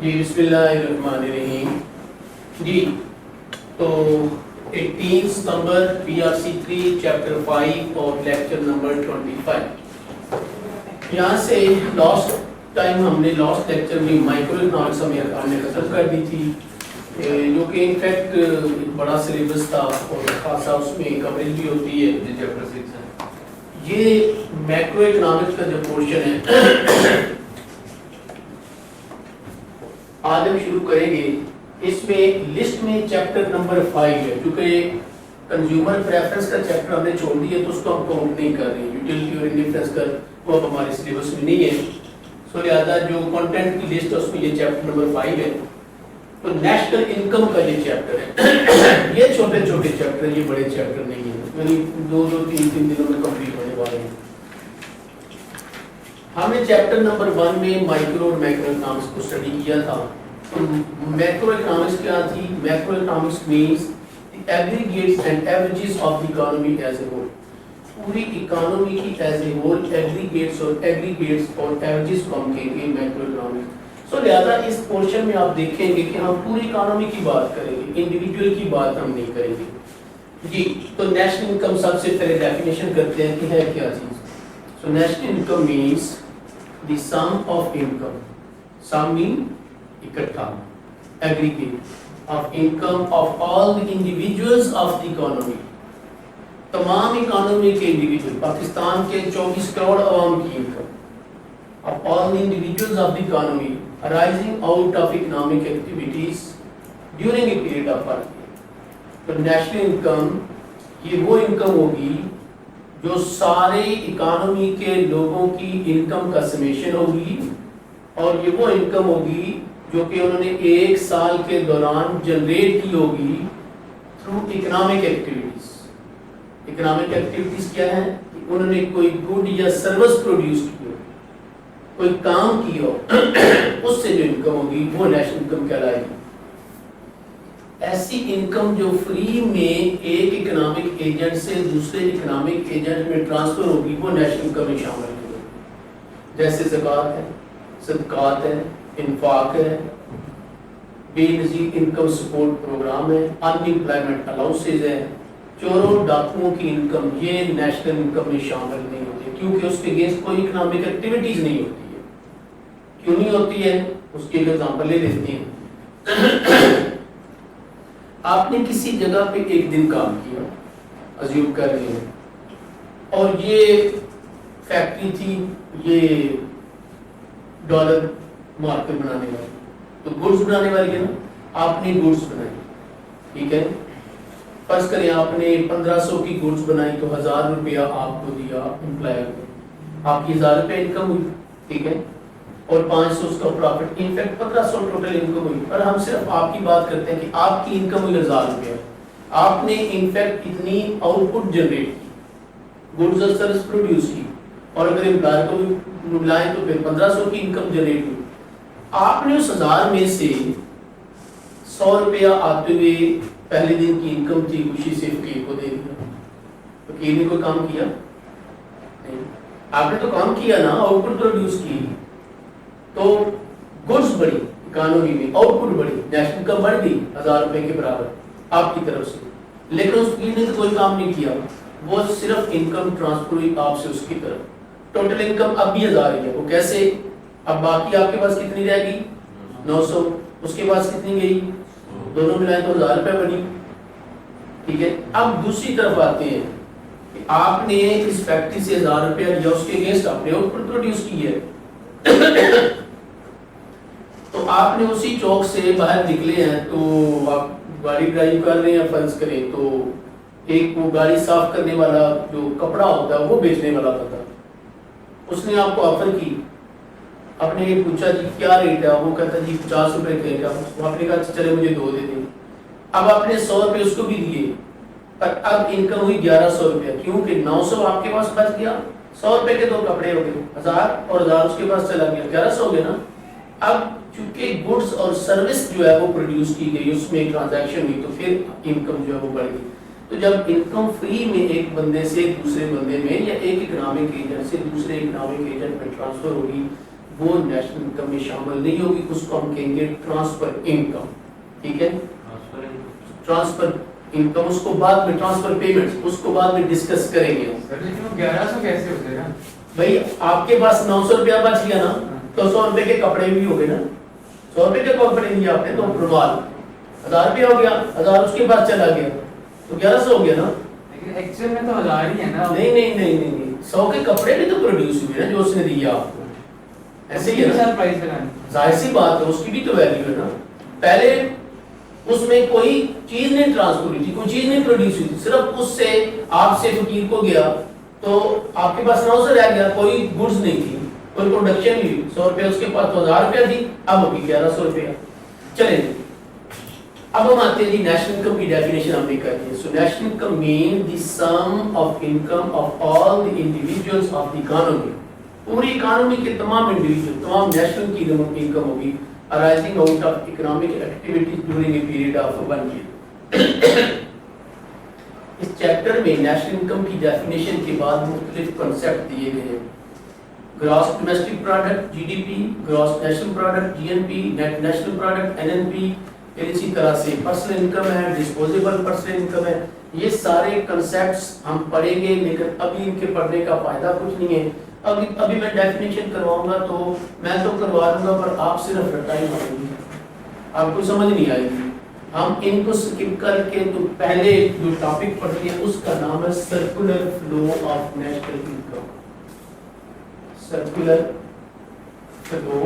جی بسم اللہ الرحمن الرحیم. جی تو 18 ستمبر PRC3 چیپٹر 5 اور لیکچر نمبر 25. یہاں سے لاسٹ ٹائم ہم نے لاسٹ لیکچر میں مائکرو اکنامکس ہم نے ختم کر دی تھی، جو کہ انفیکٹ بڑا سلیبس تھا اور خاصا اس میں کوریج بھی ہوتی ہے. چیپٹر 6 ہے یہ میکرو اکنامکس کا جو پورشن ہے آج ہم شروع کریں گے. اس میں لسٹ میں چیپٹر نمبر 5 ہے، کیونکہ کنزیومر پریفرنس کا چیپٹر ہم نے چھوڑ دیا تو اس کو ہم کاؤنٹ نہیں کر رہے ہیں. یوٹیلٹی اور انڈیفرنس کا وہ اب ہمارے سلیبس میں نہیں ہے، سو لہٰذا جو کنٹینٹ کی لسٹ ہے اس میں یہ چیپٹر نمبر 5 ہے. تو نیشنل انکم کا یہ چیپٹر ہے. یہ چھوٹے چھوٹے چیپٹر ہیں، یہ بڑے چیپٹر نہیں ہیں، یعنی 2-3 دنوں میں کمپلیٹ ہونے والے ہیں. ہم نے چیپٹر نمبر 1 میں مائکرو اور میکرو اکنامکس کو اسٹڈی کیا تھا. میکرو اکنامکس کیا تھی؟ Macro economics means the aggregates and averages of the economy as a whole. پوری اکانومی کی ایز اے ہول ایگریگیٹس اور ایوریجز کو ہم کہیں گے میکرو اکنامکس. سو لہذا اس پورشن میں آپ دیکھیں گے کہ ہم پوری اکانومی کی بات کریں گے، انڈیویجول کی بات ہم نہیں کریں گے. جی تو نیشنل انکم سب سے پہلے ڈیفینیشن کرتے ہیں کہ ہے کیا چیز. So national income means the sum of income. Sum mean اکٹھا، aggregate of income of all the individuals of the economy. تمام اکانومی کے انڈیویجول، پاکستان کے 24 کروڑ عوام کی income of all the individuals of the economy arising out of economic activities during a period of 1 year. تو national income یہ وہ income ہوگی جو سارے اکانومی کے لوگوں کی انکم کا سمیشن ہوگی، اور یہ وہ انکم ہوگی جو کہ انہوں نے ایک سال کے دوران جنریٹ کی ہوگی through economic activities. Economic activities کیا ہیں؟ انہوں نے کوئی گڈ یا سروس پروڈیوس کی ہو، کوئی کام کی ہو، اس سے جو انکم ہوگی وہ نیشنل انکم کہلائے گی. ایسی انکم جو فری میں ایک اکنامک ایجنٹ سے دوسرے اکنامک ایجنٹ میں ٹرانسفر ہوگی وہ نیشنل انکم میں شامل ہوگی. جیسے زکوٰۃ ہے، صدقات ہے، انفاق ہے، بے نظیر انکم سپورٹ پروگرام ہے، ان امپلائمنٹ الاؤنسز ہے، چوروں ڈاکوؤں کی انکم یہ نیشنل انکم میں شامل نہیں ہوتی، کیونکہ اس کے اگینسٹ کوئی اکنامک ایکٹیویٹیز نہیں ہوتی ہے. کیوں نہیں ہوتی ہے؟ اس کی ایک ایگزامپل لے لیتے ہیں. آپ نے کسی جگہ پہ ایک دن کام کیا، ازیوم کر لیں، اور یہ فیکٹری تھی، یہ ڈالر مارکر بنانے والی، تو گڈز بنانے والی ہے نا، آپ نے گڈز بنائی، ٹھیک ہے. فرض کریں آپ نے 1500 کی گڈز بنائی تو 1000 روپیہ آپ کو دیا امپلائر کو، آپ کی 1000 روپیہ انکم ہوئی، ٹھیک ہے، اور 500 اس کا پروفٹ، انفیکٹ 1500 ٹوٹل انکم ہوئی. پر ہم صرف آپ کی بات کرتے ہیں کہ آپ کی انکم ہوئی 1000 روپیہ. آپ نے انفیکٹ اتنی آؤٹ پٹ جنریٹ کی، گڈز اور سروس پروڈیوس کی، اور اگر امپلائر کو بھی ملائیں تو پھر 1500 کی انکم جنریٹ ہوئی. آپ نے اس 1000 میں سے 100 روپیہ آتے ہوئے پہلے دن کی انکم تھی، خوشی سے فقیر کو دے دیا. فقیر نے کوئی کام کیا نہیں، آپ نے تو کام کیا نا، آؤٹ پٹ پروڈیوس کی، تو گڈز بڑی اکانومی میں، آؤٹ پٹ بڑی، نیشنل انکم بڑھ گئی 1000 روپے کے برابر آپ کی طرف سے. لیکن اس فقیر نے تو کوئی کام نہیں کیا، وہ صرف انکم ٹرانسفر ہوئی آپ سے اس کی طرف. ٹوٹل انکم اب بھی 1000 ہی ہے. وہ کیسے؟ اب باقی آپ کے پاس کتنی رہ گئی؟ 900. اس کے پاس کتنی گئی؟ دونوں ملائیں تو 1000 روپے بنی، ٹھیک ہے. اب دوسری طرف آتے ہیں کہ آپ نے اس فیکٹری سے 1000 روپیہ لیا، اس کے اگینسٹ آپ نے آؤٹ پٹ پروڈیوس کی ہے. تو آپ نے اسی چوک سے باہر نکلے ہیں، تو آپ گاڑی ڈرائیو کر رہے ہیں، فرض کریں تو ایک وہ گاڑی صاف کرنے والا جو کپڑا ہوتا ہے وہ بیچنے والا بندہ، اس نے آپ کو آفر کی. آپ نے یہ پوچھا جی کیا ریٹ ہے؟ وہ کہتا جی 50 روپے کے. آپ نے کہا چلے مجھے 2 دے دیں. اب آپ نے 100 روپے اس کو بھی دیے، پر اب انکم ہوئی 1100 روپیہ، کیونکہ 900 آپ کے پاس بچ گیا، 100 روپے کے 2 کپڑے ہو گئے، 1000 اور 1000 اس کے پاس چلا گیا، 1100 ہو گیا نا. اب چونکہ گڈز اور سروس جو ہے وہ پروڈیوس کی گئی، اس میں ٹرانزیکشن ہوئی، تو پھر انکم جو ہے وہ بڑھ گئی. تو جب انکم فری میں ایک بندے سے دوسرے بندے میں یا ایک اکنامک ایجنٹ سے دوسرے اکنامک ایجنٹ میں ٹرانسفر ہوگی، وہ نیشنل انکم میں شامل نہیں ہوگی, اس کو ہم کہیں گے ٹرانسفر انکم. ٹھیک ہے, ٹرانسفر انکم, اس کو بعد میں ٹرانسفر پیمنٹس اس کو بعد میں ڈسکس کریں گے. 1100 کیسے ہوتے ہیں بھائی آپ کے پاس 900 روپیہ بچ گیا نا, تو 100 روپے کے کپڑے بھی ہو گئے نا, 100 روپے کے کپڑے دیے آپ نے تو رومال 1000 روپیہ ہو گیا, 1000 اس کے پاس چلا گیا تو 1100 ہو گیا نا. لیکن ایکچوئل میں تو 1000 ہی ہے نا. نہیں نہیں نہیں نہیں 100 کے کپڑے بھی تو پروڈیوس ہوئے نا جو اس نے دیا آپ کو, ایسے ہی ہے نا, پرائس لگانا ظاہر سی بات ہے اس کی بھی تو ویلیو ہے نا. پہلے اس میں کوئی چیز نہیں ٹرانسفر ہوئی تھی, کوئی چیز نہیں پروڈیوس ہوئی تھی, صرف اس سے آپ سے فقیر کو گیا تو آپ کے پاس 900 رہ گیا, کوئی گڈز نہیں تھی, کوئی پروڈکشن نہیں ہوئی. 100 روپے اس کے پاس تو 1000 روپیہ تھی, اب ہوگی 1100 روپیہ. چلیں اب ہم آتے ہیں جی نیشنل انکم کی ڈیفینیشن ہم نے کر دی. So national income mean the sum of income of all the individuals of the economy. پوری اکانومی کے تمام انڈیویجول, تمام نیشنل کی انکم ہوگی arising out of economic activities during a period of 1 year. اس چیپٹر میں نیشنل انکم کی definition کے بعد مختلف کنسیپٹ دیے گئے ہیں. Gross domestic product G D P, gross national product G N P, net national product N N P, پھر اسی طرح سے پرسنل انکم ہے, ڈسپوزیبل پرسنل انکم ہے. یہ سارے کنسیپٹس ہم پڑھیں گے لیکن ابھی ان کے پڑھنے کا فائدہ کچھ نہیں ہے. ابھی میں ڈیفینیشن کرواؤں گا تو میں تو کروا دوں گا پر آپ صرف رٹائی ماریں گے, آپ کو سمجھ نہیں آئے گی. ہم ان کو سکپ کر کے تو پہلے جو ٹاپک پڑھ لیا اس کا نام ہے circular flow of national income. Circular flow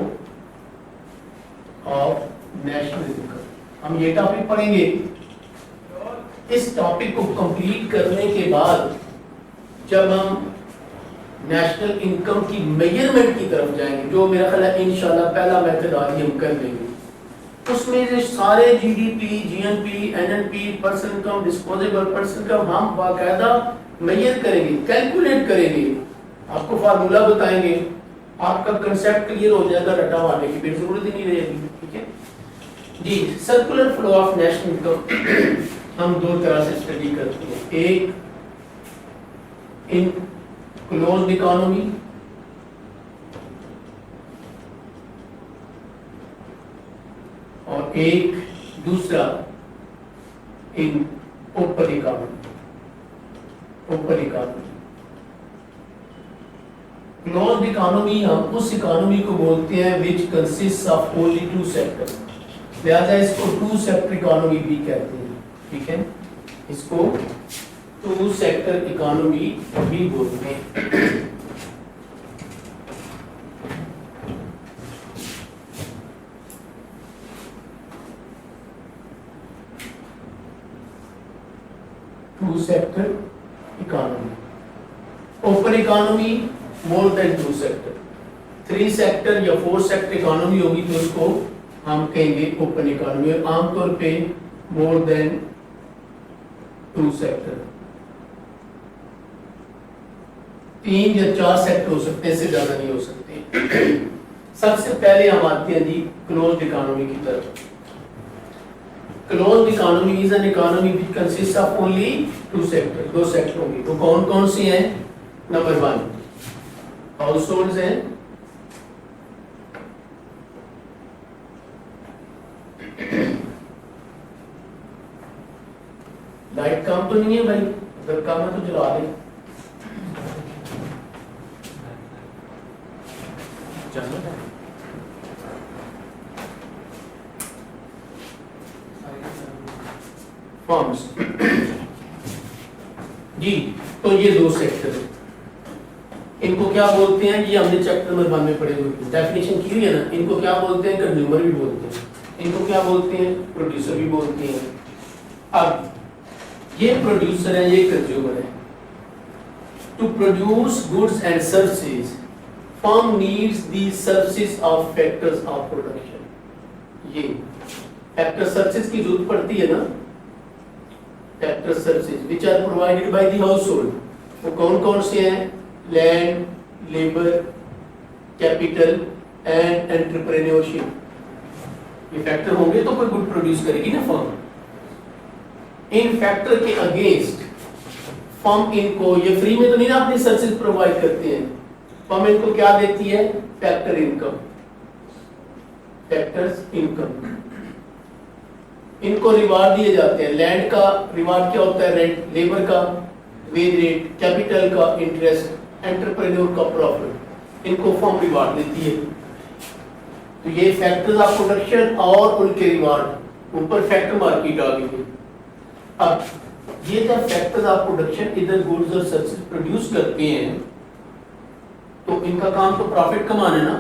of national income ہم یہ ٹاپک پڑھیں گے. اس ٹاپک کو کمپلیٹ کرنے کے بعد جب ہم نیشنل انکم کی میجرمنٹ کی طرف جائیں گے, جو میرا خیال ہے انشاءاللہ پہلا میتھڈ آج ہم کر لیں گے, اس میں جو سارے G D P, G N P, N N P, personal income, disposable personal income ہم باقاعدہ میجر کریں گے, کیلکولیٹ کریں گے, آپ کو فارمولا بتائیں گے, آپ کا کنسیپٹ کلیئر ہو جائے گا, رٹا مارنے کی پھر ضرورت ہی نہیں رہے گی. ٹھیک ہے جی. Circular flow of national income ہم دو طرح سے اسٹڈی کرتے ہیں. ایک ان کلوزڈ اکانومی, اور ایک دوسرا an open economy. Open economy, closed economy ہم اس اکانومی کو بولتے ہیں which consists of only 2 sectors. لہذا اس کو 2 sector اکانومی بھی کہتے ہیں. ٹھیک ہے, اس کو 2 sector اکانومی بھی بولتے ہیں. Two sector economy. Open economy more than 2 sector. 3 sector یا 4 سیکٹر اکانومی ہوگی تو اس کو ہم کہیں گے اوپن اکانومی, اور عام طور پہ مور دین 2 سیکٹر. 3 یا 4 سیکٹر ہو سکتے ہیں, اس سے زیادہ نہیں ہو سکتے. سب سے پہلے ہم آتے ہیں جی کلوزڈ اکانومی کی طرف. Closed economy is an economy which consists of only 2 sectors. 2 sector ہوں گے. وہ کون کون سی ہیں؟ نمبر 1 ہاؤس ہولڈز ہیں, لائٹ کام تو نہیں ہے بھائی, اگر کام ہے تو چلا دیں. فارمز جی, تو یہ 2 سیکٹر ہیں. ان کو کیا بولتے ہیں؟ یہ ہم نے چیپٹر نمبر 1 میں پڑھے ہوئے ڈیفینیشن کی ہوئی ہے نا. ان کو کیا بولتے ہیں؟ کنزیومر بھی بولتے ہیں. ان کو کیا بولتے ہیں؟ پروڈیوسر بھی بولتے ہیں. اب یہ پروڈیوسر ہے, یہ کنزیومر ہے. To produce goods and services firm needs the services of factors of production. یہ فیکٹر سروسز کی ضرورت پڑتی ہے نا, factor services which are provided by the household. وہ کون کون سے ہیں؟ Land, labour, capital and entrepreneurship. یہ فیکٹر ہوں گے تو کوئی گڈ پروڈیوس کرے گی نا فرم. ان فیکٹر کے اگینسٹ فرم ان کو یہ فری میں تو نہیں نا اپنی سروسز پرووائڈ کرتے ہیں, فرم ان کو کیا دیتی ہے؟ Factor income, factors income. ان کو ریوارڈ دیے جاتے ہیں. لینڈ کا ریوارڈ کیا ہوتا ہے؟ رینٹ. لیبر کا ویج ریٹ. کیپٹل کا انٹرسٹ. انٹرپرینور کا پروفٹ. ان کو فرم ریوارڈ دیتی ہے. تو یہ فیکٹرز آف پروڈکشن اور ان کے ریوارڈ اوپر فیکٹر مارکیٹ آ گئی ہے. اب یہ جب فیکٹرز آف پروڈکشن ادھر گڈز اور سروسز پروڈیوس کرتے ہیں تو ان کا کام تو پروفٹ کمانا ہے نا.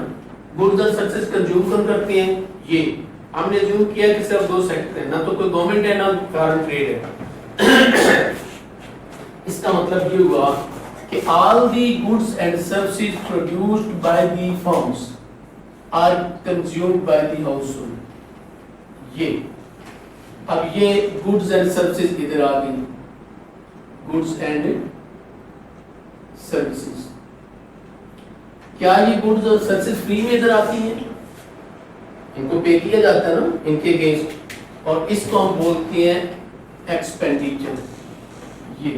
گڈز اور سروسز کنزیوم کون کرتے ہیں؟ یہ ہم نے زیوم کیا کہ صرف دو سیکٹر ہیں، نہ تو کوئی گورنمنٹ ہے نہ فارن ٹریڈ ہے. اس کا مطلب یہ ہوا کہ all the goods and services produced by the firms are consumed by the household. یہ اب یہ goods and services ادھر آ گئی. goods and services. کیا یہ goods اور services فری میں ادھر آتی ہیں؟ ان کو پے کیا جاتا ہے نا ان کے اگینسٹ، اور اس کو ہم بولتے ہیں ایکسپینڈیچر. یہ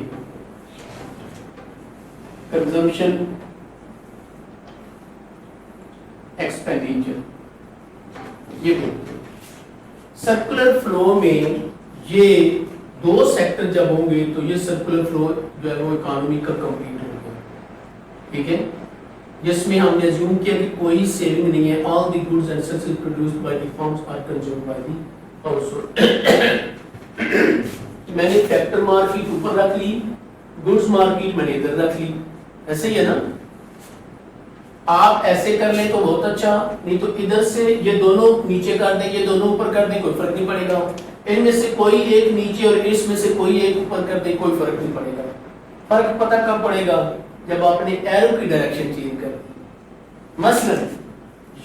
کنزمپشن ایکسپینڈیچر یہ بولتے ہیں. سرکولر فلو میں یہ دو سیکٹر جب ہوں گے تو یہ سرکولر فلو جو ہے وہ اکانومی کا کمپلیٹ ہوگا. ٹھیک ہے، جس میں ہم نے زیوم کیا کہ کوئی سیونگ نہیں ہے. all the goods and services produced by the firms are consumed by the household. میں نے فیکٹر مارکیٹ اوپر رکھ لی، گڈز مارکیٹ میں نے ادھر رکھ لی. ایسے ہی ہے نا. آپ ایسے کر لیں تو بہت اچھا، نہیں تو ادھر سے یہ دونوں نیچے کر دیں یہ دونوں اوپر کر دیں کوئی فرق نہیں پڑے گا. ان میں سے کوئی ایک نیچے اور اس میں سے کوئی ایک اوپر کر دیں کوئی فرق نہیں پڑے گا. فرق پتہ کب پڑے گا؟ جب آپ نے ایرو کی ڈائریکشن چینج کر دی. مثلا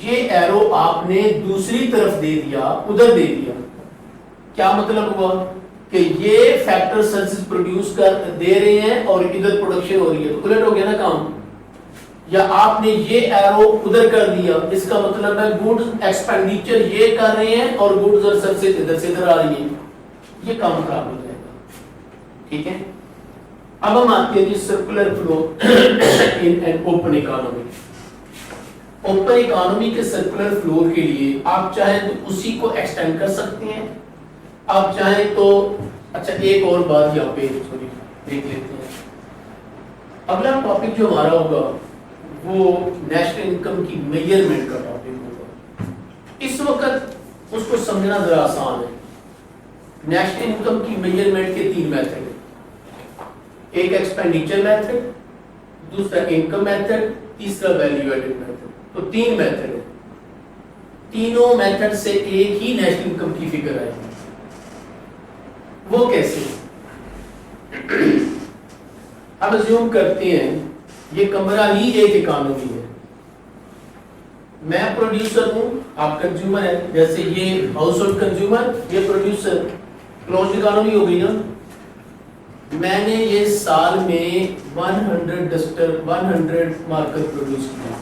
یہ ایرو آپ نے دوسری طرف دے دیا، ادھر دے دیا. کیا مطلب ہوا کہ یہ فیکٹر سروسز پروڈیوس کر دے رہے ہیں اور ادھر پروڈکشن ہو رہی ہے، تو الٹ ہو گیا نا کام. یا آپ نے یہ ایرو ادھر کر دیا، اس کا مطلب ہے گڈز ایکسپینڈیچر یہ کر رہے ہیں اور گڈز اور سروسز ادھر سے ادھر آ رہی ہیں. یہ کام خراب ہو جائے گا. ٹھیک ہے، اب ہم آتے ہیں جی circular flow in an open economy. Open economy کے سرکولر فلو کے لیے آپ چاہیں تو اسی کو ایکسٹینڈ کر سکتے ہیں، آپ چاہیں تو اچھا ایک اور بات یہاں پہ دیکھ لیتے ہیں. اگلا ٹاپک جو ہمارا ہوگا وہ نیشنل انکم کی میجرمنٹ کا ٹاپک ہوگا. اس وقت اس کو سمجھنا ذرا آسان ہے. نیشنل انکم کی میجرمنٹ کے تین میتھڈ ہیں. ایک ایکسپینڈیچر میتھڈ، دوسرا انکم میتھڈ، تیسرا ویلیو ایڈڈ میتھڈ. تو تین میتھڈ ہیں. تینوں میتھڈ سے ایک ہی نیشنل انکم کی فگر آئے گی. وہ کیسے؟ اب زیوم کرتے ہیں یہ کمرہ ہی ایک اکانومی ہے. میں پروڈیوسر ہوں، آپ کنزیومر ہیں. جیسے یہ ہاؤس ہولڈ کنزیومر، یہ پروڈیوسر. کلوزڈ اکانومی ہو گئی نا. میں نے یہ سال میں 100 مارکر پروڈیوس کیا.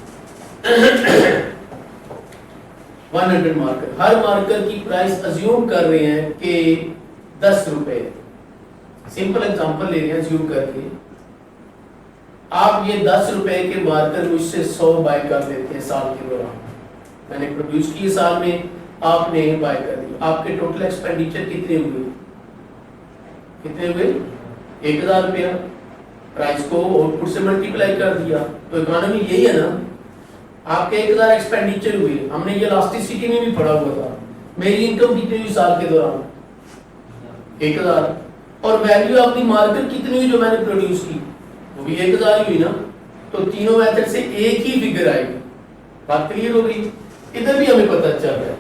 100 مارکر. ہر مارکر کی پرائس ازیوم کر رہے ہیں کہ 10 روپے. سمپل ایگزامپل لے رہے ہیں زیوم کر کے. آپ یہ 10 روپے کے مارکر مجھ سے 100 بائی کر لیتے ہیں سال کے دوران. میں نے پروڈیوس کی سال میں، آپ نے بائی کر دی. آپ کے ٹوٹل ایکسپینڈیچر کتنے ہوئے؟ کتنے ہوئے؟ 1000 روپیہ. پرائس کو آؤٹ پٹ سے ملٹیپلائی کر دیا. تو اکانومی یہی ہے نا. آپ کے 1000 ایکسپینڈیچر ہوئے. ہم نے یہ الاسٹیسٹی میں بھی پڑھا ہوا تھا. میری انکم کتنی ہوئی سال کے دوران؟ 1000. اور ویلیو آف دی مارکر کتنی ہوئی جو میں نے پروڈیوس کی؟ وہ بھی 1000 ہی ہوئی نا. تو تینوں میتھڈ سے ایک ہی فگر آئے گی. بات کلیئر ہو گئی؟ ادھر بھی ہمیں پتہ چل رہا ہے.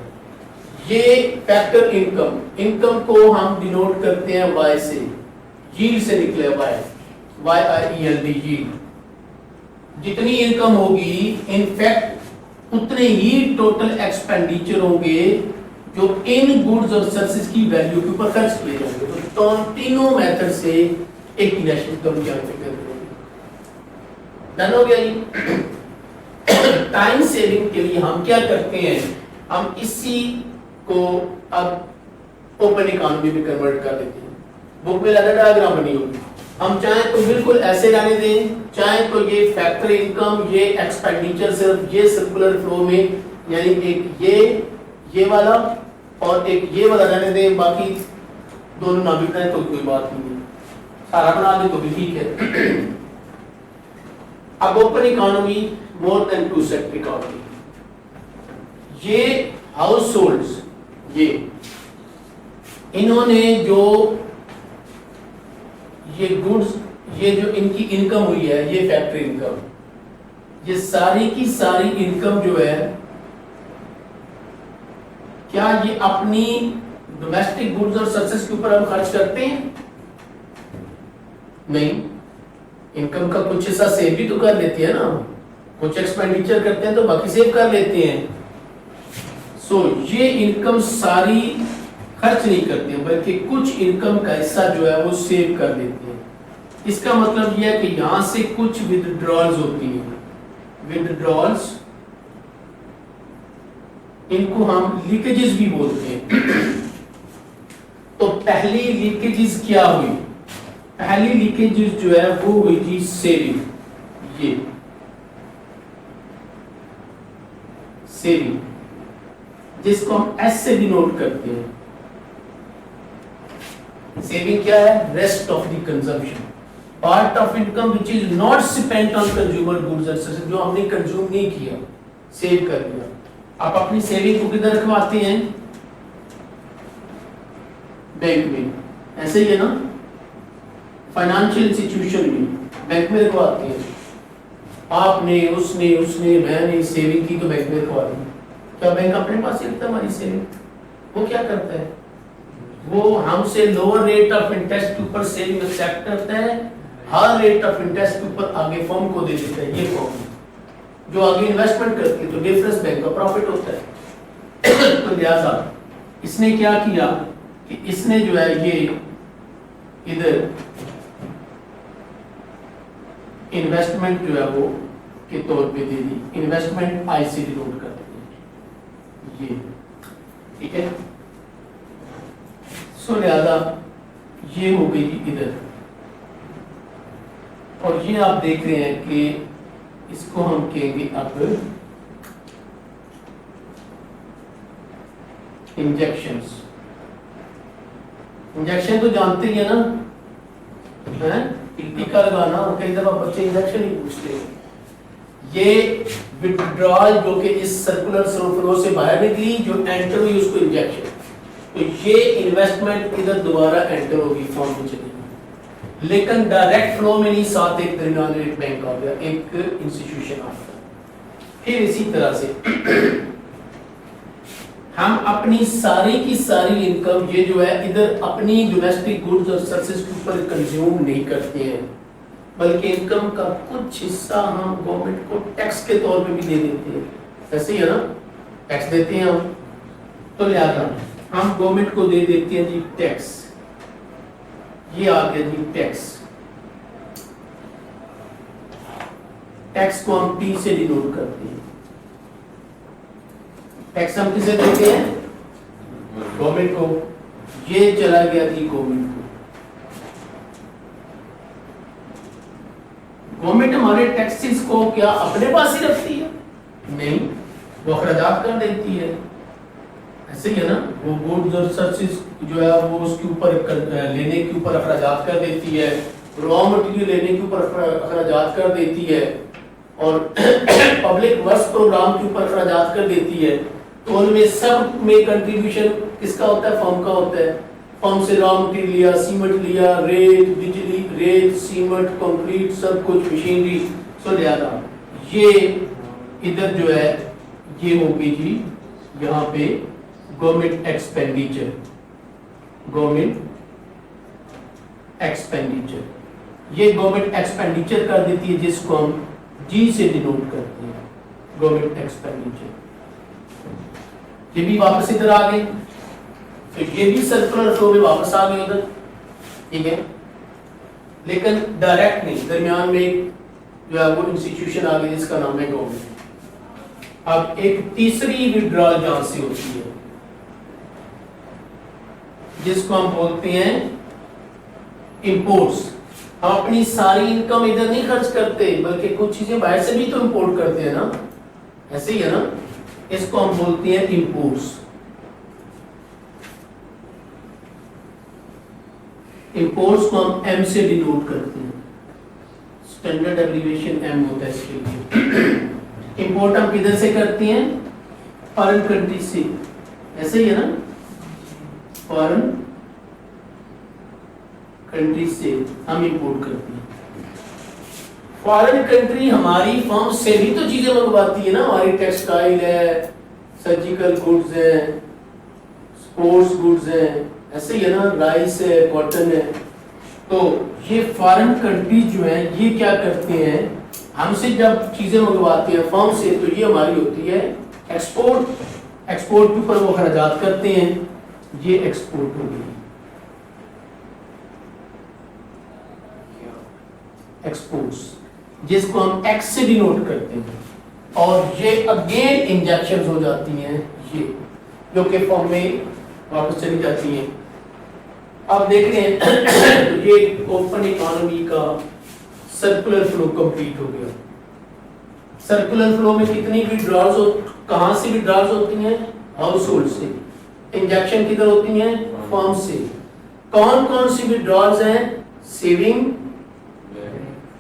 یہ فیکٹر انکم، انکم کو ہم ڈینوٹ کرتے ہیں وائی سے. ییلڈ سے نکلے Y I E L D yield. جتنی انکم ہوگی ان فیکٹ اتنے ہی ٹوٹل ایکسپینڈیچر ہوں گے جو ان گڈز اور سروسز کی ویلیو کے اوپر خرچ کیے جائیں گے. تو تینوں میتھڈ سے ایک نیشنل انکم کی فگر ہوگی. ڈن ہو گیا جی. ٹائم سیونگ کے لیے ہم کیا کرتے ہیں؟ ہم اسی کو اب اوپن اکانومی میں کنورٹ کر دیتے ہیں. بک میں لگا ڈائیگرام بنی ہوگی. ہم چاہیں تو بالکل ایسے رہنے دیں، چاہیں تو یہ فیکٹری انکم، یہ ایکسپینڈیچر صرف یہ سرکولر فلو میں، یعنی ایک یہ والا اور ایک یہ والا رہنے دیں، باقی دونوں نہ بھی بنائیں تو کوئی بات نہیں ہے، سارا بنا دیں تو بھی ٹھیک ہے۔ اب open economy more than two sector economy, یہ ہاؤس ہولڈز، یہ انہوں نے جو یہ گڈز، یہ جو ان کی انکم ہوئی ہے، یہ فیکٹری انکم، یہ ساری کی ساری انکم جو ہے، کیا یہ اپنی ڈومیسٹک گڈز اور سروسز کے اوپر ہم خرچ کرتے ہیں؟ نہیں، انکم کا کچھ حصہ سیو بھی تو کر لیتی ہے نا، کچھ ایکسپینڈیچر کرتے ہیں تو باقی سیو کر لیتے ہیں۔ سو یہ انکم ساری خرچ نہیں کرتے ہیں، بلکہ کچھ انکم کا حصہ جو ہے وہ سیو کر لیتے ہیں۔ اس کا مطلب یہ ہے کہ یہاں سے کچھ ودڈرالز ہوتی ہیں، ودڈرالز، ان کو ہم لیکیجز بھی بولتے ہیں۔ تو پہلی لیکیجز کیا ہوئی؟ پہلی لیکیجز جو ہے وہ ہوئی تھی سیونگ، یہ سیونگ، جس کو ہم ایس سے بھی نوٹ کرتے ہیں۔ سیونگ کیا ہے؟ Rest of the consumption, part of income which is not spent on consumer goods and services، جو ہم نے کنزیوم نہیں کیا، سیو کر دیا۔ آپ اپنی سیونگ کو کدھر رکھواتے ہیں؟ بینک میں، ایسے ہی ہے نا، فائنانشیل انسٹیٹیوشن میں، بینک میں رکھواتے ہیں۔ آپ نے، اس نے، میں نے سیونگ کی تو بینک میں رکھوا دی۔ کیا بینک اپنے پاس ہی رکھتا ہے ہماری سیونگ؟ وہ کیا کرتا ہے؟ وہ ہم سے لوور ریٹ آف انٹرسٹ کے اوپر سیونگ ایکسپٹ کرتا ہے، ہر ریٹ آف انٹرسٹ کے اوپر آگے فرم کو دے دیتا ہے، یہ فرم جو آگے انویسٹمنٹ کرتی ہے، تو ڈیفرنس بینک کا پروفٹ ہوتا ہے۔ تو لہٰذا اس نے کیا کیا کہ اس نے جو ہے یہ ادھر انویسٹمنٹ جو ہے وہ کے طور پہ دے دی، انویسٹمنٹ آئی سے ڈینوٹ کر دی، یہ ٹھیک ہے۔ سو لہذا یہ ہو گئی ادھر، اور یہ آپ دیکھ رہے ہیں کہ اس کو ہم کہیں گے اب انجیکشنز۔ انجیکشن تو جانتے ہی ہیں نا، ٹیکا لگانا، کئی دفعہ بچے انجیکشن ہی پوچھتے ہیں۔ یہ وڈرال جو کہ اس سرکولر فلو سے باہر نکلی، جو انٹر ہوئی اس کو انجیکشن، تو یہ انویسٹمنٹ ادھر دوبارہ انٹر ہوگی، فارم میں چلی گئی، لیکن ڈائریکٹ فلو میں نہیں، ساتھ ایک درمیان میں ایک بینک آ گیا، ایک انسٹیٹیوشن آ گیا۔ پھر اسی طرح سے ہم اپنی ساری کی ساری انکم، یہ جو ہے ادھر اپنی ڈومیسٹک گڈز اور سروسز کے اوپر کنزیوم نہیں کرتے ہیں، بلکہ انکم کا کچھ حصہ ہم گورنمنٹ کو ٹیکس کے طور پہ بھی دے دیتے ہیں، ایسے ہی ہے نا، ٹیکس دیتے ہیں ہم، تو لہٰذا ہم گورنمنٹ کو دے دیتے ہیں جی ٹیکس، یہ آ گیا جی ٹیکس۔ ٹیکس کو ہم ٹی سے ڈینوٹ کرتے ہیں، ٹیکس ہم کسے دیتے ہیں؟ گورنمنٹ کو، یہ چلا گیا جی گورنمنٹ کو۔ گورنمنٹ ہمارے ٹیکسز کو کیا اپنے پاس ہی رکھتی ہے؟ نہیں، وہ اخراجات کر دیتی ہے، ایسے ہی ہے نا، وہ گڈز اور سروسز جو ہے وہ اس کے اوپر لینے کے اوپر اخراجات کر دیتی ہے، را مٹیریل لینے کے اوپر اخراجات کر دیتی ہے، اور پبلک ورکس پروگرام کے اوپر اخراجات کر دیتی ہے۔ تو ان میں سب میں کنٹریبیوشن کس کا ہوتا ہے؟ فرم کا ہوتا ہے۔ فرم سے را مٹیریل لیا، سیمنٹ لیا، ریت، بجلی، ریت، سیمنٹ، کنکریٹ، سب کچھ مشینری، سو لہٰذا یہ ادھر جو ہے یہ ہوگی جی یہاں پہ گورنمنٹ ایکسپینڈیچر، گورنمنٹ ایکسپینڈیچر، یہ گورنمنٹ ایکسپینڈیچر کر دیتی ہے، جس کو ہم جی سے ڈینوٹ کرتے ہیں، گورنمنٹ ایکسپینڈیچر۔ یہ بھی واپس ادھر آ گئی، تو یہ بھی سرکولر فلو میں واپس آ گئی ادھر، ٹھیک ہے، لیکن ڈائریکٹ نہیں، درمیان میں جو ہے وہ انسٹیٹیوشن آ گئی جس کا نام ہے گورنمنٹ۔ اب ایک تیسری وڈرال جہاں سے ہوتی ہے، جس کو ہم بولتے ہیں امپورٹس، ہم اپنی ساری انکم ادھر نہیں خرچ کرتے بلکہ کچھ چیزیں باہر سے بھی تو امپورٹ کرتے ہیں نا, ایسے ہی ہے نا. اس کو ہم بولتے ہیں امپورٹس. امپورٹس کو ہم ایم سے ڈینوٹ کرتے ہیں, اسٹینڈرڈ ایبریویشن ایم ہوتا ہے اس کے لیے. امپورٹ ہم کدھر سے کرتے ہیں؟ فارن کنٹری سے, ایسے ہی ہے نا, فارن کنٹری سے ہم امپورٹ کرتے ہیں. فارن کنٹری ہماری فرم سے بھی تو چیزیں منگواتی ہے نا, ہماری ٹیکسٹائل ہے, سرجیکل گڈز ہیں, اسپورٹس گڈز ہیں, ایسے ہی ہے نا, رائس ہے, کاٹن ہے. تو یہ فارن کنٹری جو ہیں یہ کیا کرتے ہیں, ہم سے جب چیزیں منگواتے ہیں فرم سے تو یہ ہماری ہوتی ہے ایکسپورٹ. ایکسپورٹ کے اوپر وہ خراجات کرتے ہیں, یہ ایکسپورٹ ہو گئی. ایکسپورٹس جس کو ہم ایکس سے ڈینوٹ کرتے ہیں, اور یہ اگین انجیکشن ہو جاتی ہیں یہ جو کہ فارم میں واپس چلی جاتی ہیں. اب دیکھ رہے ہیں یہ اوپن اکانومی کا سرکولر فلو کمپلیٹ ہو گیا. سرکولر فلو میں کتنی وڈرالز کہاں سے وڈرالز ہوتی ہیں؟ ہاؤس ہولڈ سے. انجیکشن کدھر ہوتی ہیں؟ فارم سے. کون کون سی وڈرالز ہیں؟ سیونگ,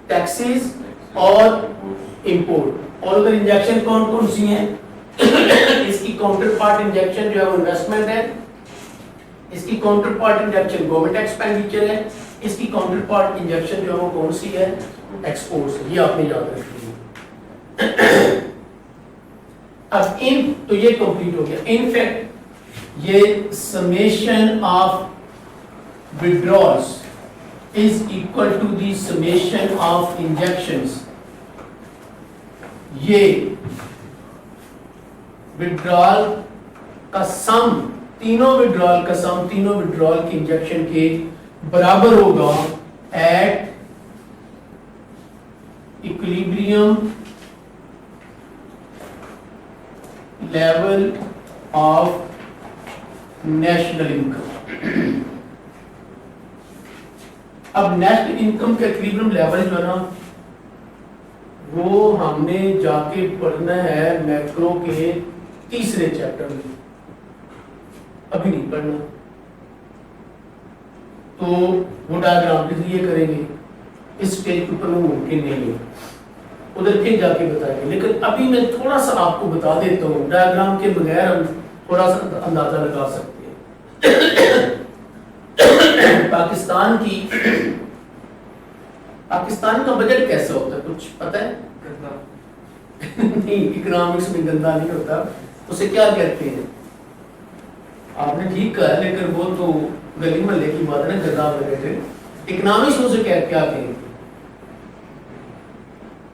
ٹیکسز اور امپورٹ. اور ادھر انجیکشن کون کون سی ہیں؟ اس کی کاؤنٹر پارٹ انجیکشن جو ہے وہ انویسٹمنٹ ہے, اس کی counter part injection government expenditure ہے, اس کی کاؤنٹر پارٹ انجیکشن جو ہے وہ کون سی ہے؟ ایکسپورٹس ہے. یہ آپ نے یاد رکھنی ہے. اب ان تو یہ کمپلیٹ ہو گیا. ان فیکٹ یہ summation of withdrawals is equal to the summation of injections. یہ withdrawal کا سم, تینوں withdrawal کا سم تینوں withdrawal کی انجیکشن کے برابر ہوگا at equilibrium level of national income. اب نیشنل انکم کا ایکویلبریم لیول جو ہے نا وہ ہم نے جا کے پڑھنا ہے میکرو کے تیسرے چیپٹر میں, ابھی نہیں پڑھنا. تو وہ ڈائیگرام کے ذریعے کریں گے, اس سٹیج کے اوپر وہ ممکن نہیں ہے, ادھر پھر جا کے بتائیں گے. لیکن ابھی میں تھوڑا سا آپ کو بتا دیتا ہوں, ڈائیگرام کے بغیر ہم تھوڑا سا اندازہ لگا سکتے ہیں. پاکستان کا بجٹ کیسا ہوتا ہے کچھ پتہ ہے؟ نہیں, اکنامکس میں گندا نہیں ہوتا. اسے کیا کہتے ہیں؟ آپ نے ٹھیک کہا, لیکن وہ تو گلی محلے کی بات ہے نا, گندا بجٹ ہے. اکنامکس میں اسے کیا کہیں گے؟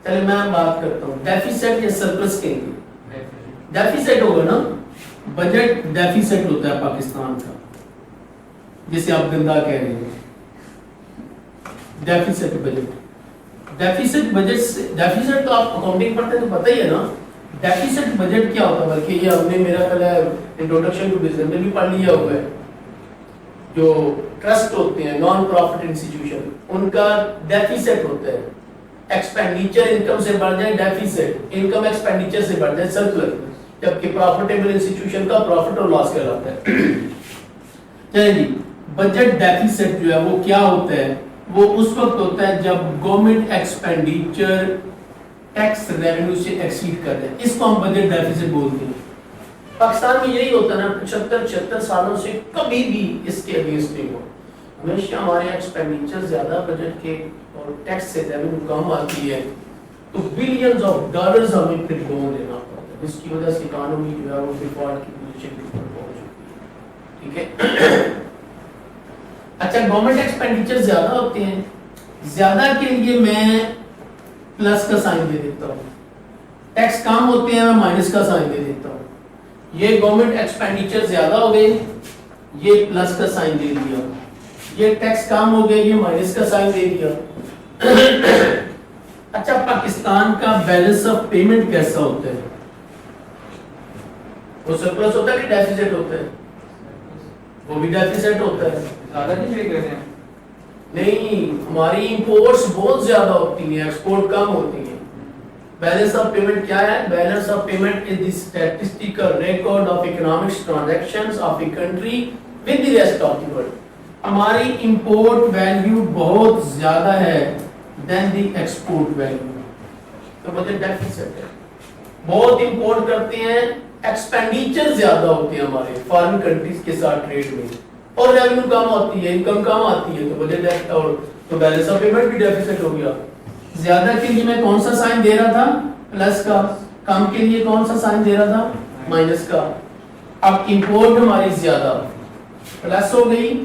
چلے میں بات کرتا ہوں, ڈیفیسٹ یا سرپلس کہیں گے. ڈیفیسٹ ہوگا نا, بجٹ ڈیفیسٹ ہوتا ہے پاکستان کا, جسے آپ گندا کہہ رہے ہیں. ڈیفیسٹ بجٹ, ڈیفیسٹ بجٹ سے, ڈیفیسٹ تو آپ اکاؤنٹنگ پڑھتے ہیں تو پتہ ہی ہے نا. ڈیفیسٹ بجٹ کیا ہوتا ہے, بلکہ یہ ہم نے میرا خیال ہے انٹروڈکشن ٹو بزنس میں بھی پڑھ لیا ہوا ہے. جو ٹرسٹ ہوتے ہیں, نان پروفٹ انسٹیٹیوشن, ان کا ڈیفیسٹ ہوتا ہے. ایکسپینڈیچر انکم سے بڑھ جائے ڈیفیسٹ, انکم ایکسپینڈیچر سے بڑھ جائے سرپلس, جبکہ پروفیٹیبل انسٹیٹیوشن کا پروفٹ اور لاس کہلاتا ہے. چلیں جی, بجٹ ڈیفیسٹ جو ہے وہ کیا ہوتا ہے؟ وہ اس وقت ہوتا ہے جب گورنمنٹ ایکسپینڈیچر ٹیکس ریونیو سے ایکسیڈ کر جائے, اس کو ہم بجٹ ڈیفیسٹ بولتے ہیں. پاکستان میں یہی ہوتا ہے نا, 75-76 سالوں سے کبھی بھی اس کے اگینسٹ نہیں ہوا. ہمیشہ ہمارے ایکسپینڈیچر زیادہ بجٹ کے اور ٹیکس سے ریونیو کم آتی ہے, تو بلینز آف ڈالرز ہمیں پھر لون دینا پڑتا ہے, جس کی وجہ سے اکانومی جو ہے وہ ڈیفالٹ کی پوزیشن کے اوپر پہنچ چکی ہے. ٹھیک ہے. اچھا, گورنمنٹ ایکسپینڈیچر زیادہ ہوتے ہیں, زیادہ کے لیے میں پلس کا سائن دے دیتا ہوں. ٹیکس کم ہوتے ہیں, میں مائنس کا سائن دے دیتا ہوں. یہ گورنمنٹ ایکسپینڈیچر زیادہ ہو گئے, یہ پلس کا سائن دے دیا. یہ ٹیکس کم ہو گئے, یہ مائنس کا سائن دے دیا. اچھا, پاکستان کا بیلنس آف پیمنٹ کیسا ہوتا ہے؟ وہ سرپلس ہوتا ہے کہ ڈیفیسٹ ہوتا ہے؟ وہ بھی ڈیفیسٹ ہوتا ہے. زیادہ نہیں پے کرتے ہیں, نہیں، ہماری امپورٹس بہت زیادہ ہوتی ہیں، ایکسپورٹ کم ہوتی ہیں. بیلنس آف پیمنٹ کیا ہے؟ Balance of payment is the statistical record of economics transactions of a country with the rest of the world. ہماری امپورٹ ویلیو بہت زیادہ ہے دین دی ایکسپورٹ ویلیو، تو مجھے ڈیفیسٹ ہے. بہت امپورٹ کرتے ہیں، ایکسپینڈیچر زیادہ ہوتے ہیں ہمارے فارن کنٹریز کے ساتھ ٹریڈ میں، اور ریونیو کم ہوتی ہے، انکم کم آتی ہے، تو بجٹ اور تو بیلنس آف پیمنٹ بھی ڈیفیسٹ ہو گیا. زیادہ کے لیے میں کون سا سائن دے رہا تھا؟ پلس کا. کم کے لیے کون سا سائن دے رہا تھا؟ مائنس کا. اب امپورٹ ہماری زیادہ پلس ہو گئی،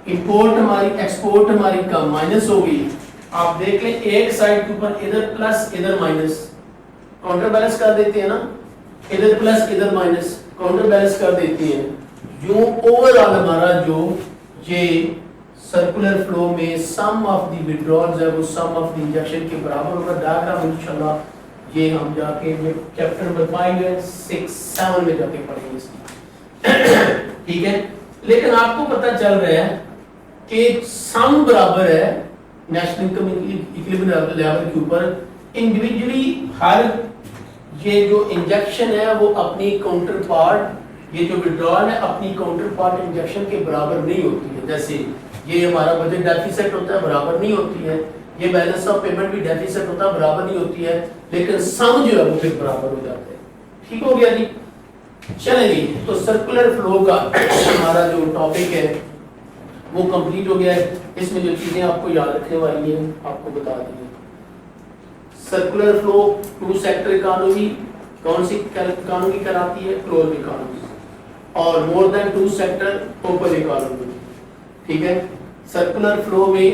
امپورٹ ہماری ایکسپورٹ ہماری کم مائنس ہو گئی. آپ دیکھ لیں ایک سائڈ کے اوپر ادھر پلس ادھر مائنس، کاؤنٹر بیلنس کر دیتے ہیں نا، ادھر پلس ادھر مائنس کاؤنٹر بیلنس کر دیتے ہیں. جو اوور آل ہمارا جو یہ سرکولر فلو میں سم آف دی وڈرالز ہے وہ سم آف دی انجیکشن کے برابر ہوگا. ڈائیگرام انشاءاللہ یہ ہم جا کے چیپٹر نمبر 5 ہے 6 7 میں جا کے پڑھیں گے اس کی. ٹھیک ہے، لیکن آپ کو پتہ چل رہا ہے کہ سم برابر ہے نیشنل انکم ایکویلبریم لیول کے اوپر. انڈیویجولی ہر یہ جو انجیکشن ہے وہ اپنی کاؤنٹر پارٹ، یہ جو وڈرال ہے اپنی کاؤنٹر پارٹ انجیکشن کے برابر نہیں ہوتی ہے. جیسے یہ ہمارا بجٹ ڈیفیسٹ ہوتا ہے، برابر نہیں ہوتی ہے. یہ بیلنس آف پیمنٹ بھی ڈیفیسٹ ہوتا ہے، برابر نہیں ہوتی ہے. لیکن سم جو ہے وہ پھر برابر ہو جاتا ہے. ٹھیک ہو گیا جی. چلیں جی، تو سرکولر فلو کا ہمارا جو ٹاپک ہے وہ کمپلیٹ ہو گیا ہے. اس میں جو چیزیں آپ کو یاد رکھنے والی ہیں آپ کو بتا دیں. Circular flow two sector economy کون سی اکانومی کراتی ہے؟ Close economy. اور more than two sector open economy. ٹھیک ہے، سرکولر فلو میں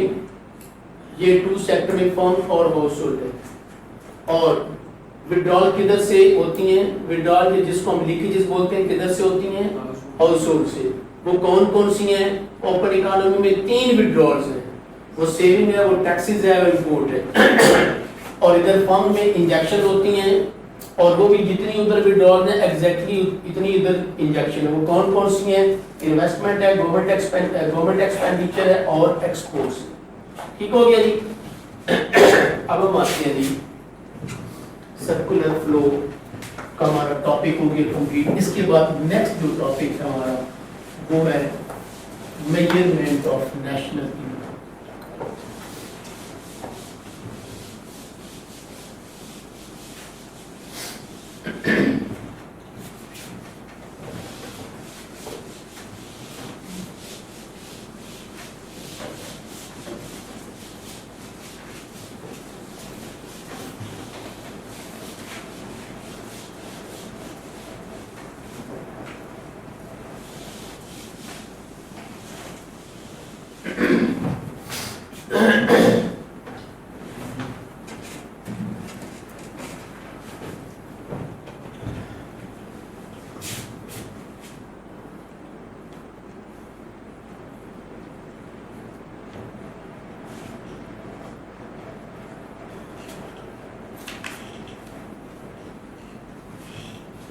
یہ ٹو سیکٹر میں فرم اور ہاؤس ہولڈ ہے. اور وڈرال کدھر سے ہوتی ہیں؟ وڈرال جس کو ہم لیکیجز بولتے ہیں کدھر سے ہوتی ہیں؟ ہاؤس ہولڈ سے. وہ کون کون سی ہیں؟ اوپن اکانومی میں 3 وڈرالز ہیں. وہ سیونگ ہے، وہ ٹیکسز ہے، وہ امپورٹ ہے. اور ادھر فرم میں انجیکشن ہوتی ہیں، اور وہ بھی جتنی ادھر وڈرال ہیں ایگزیکٹلی اتنی ادھر انجیکشن ہے. وہ کون کون سی ہیں؟ انویسٹمنٹ ہے، گورنمنٹ ایکسپینڈیچر ہے، اور ایکسپورٹس. ٹھیک ہو گیا جی. اب ہم آتے ہیں جی سرکولر فلو کا ہمارا ٹاپک ہو گیا کمپلیٹ. اس کے بعد نیکسٹ جو ٹاپک ہے ہمارا وہ ہے measurement of national income.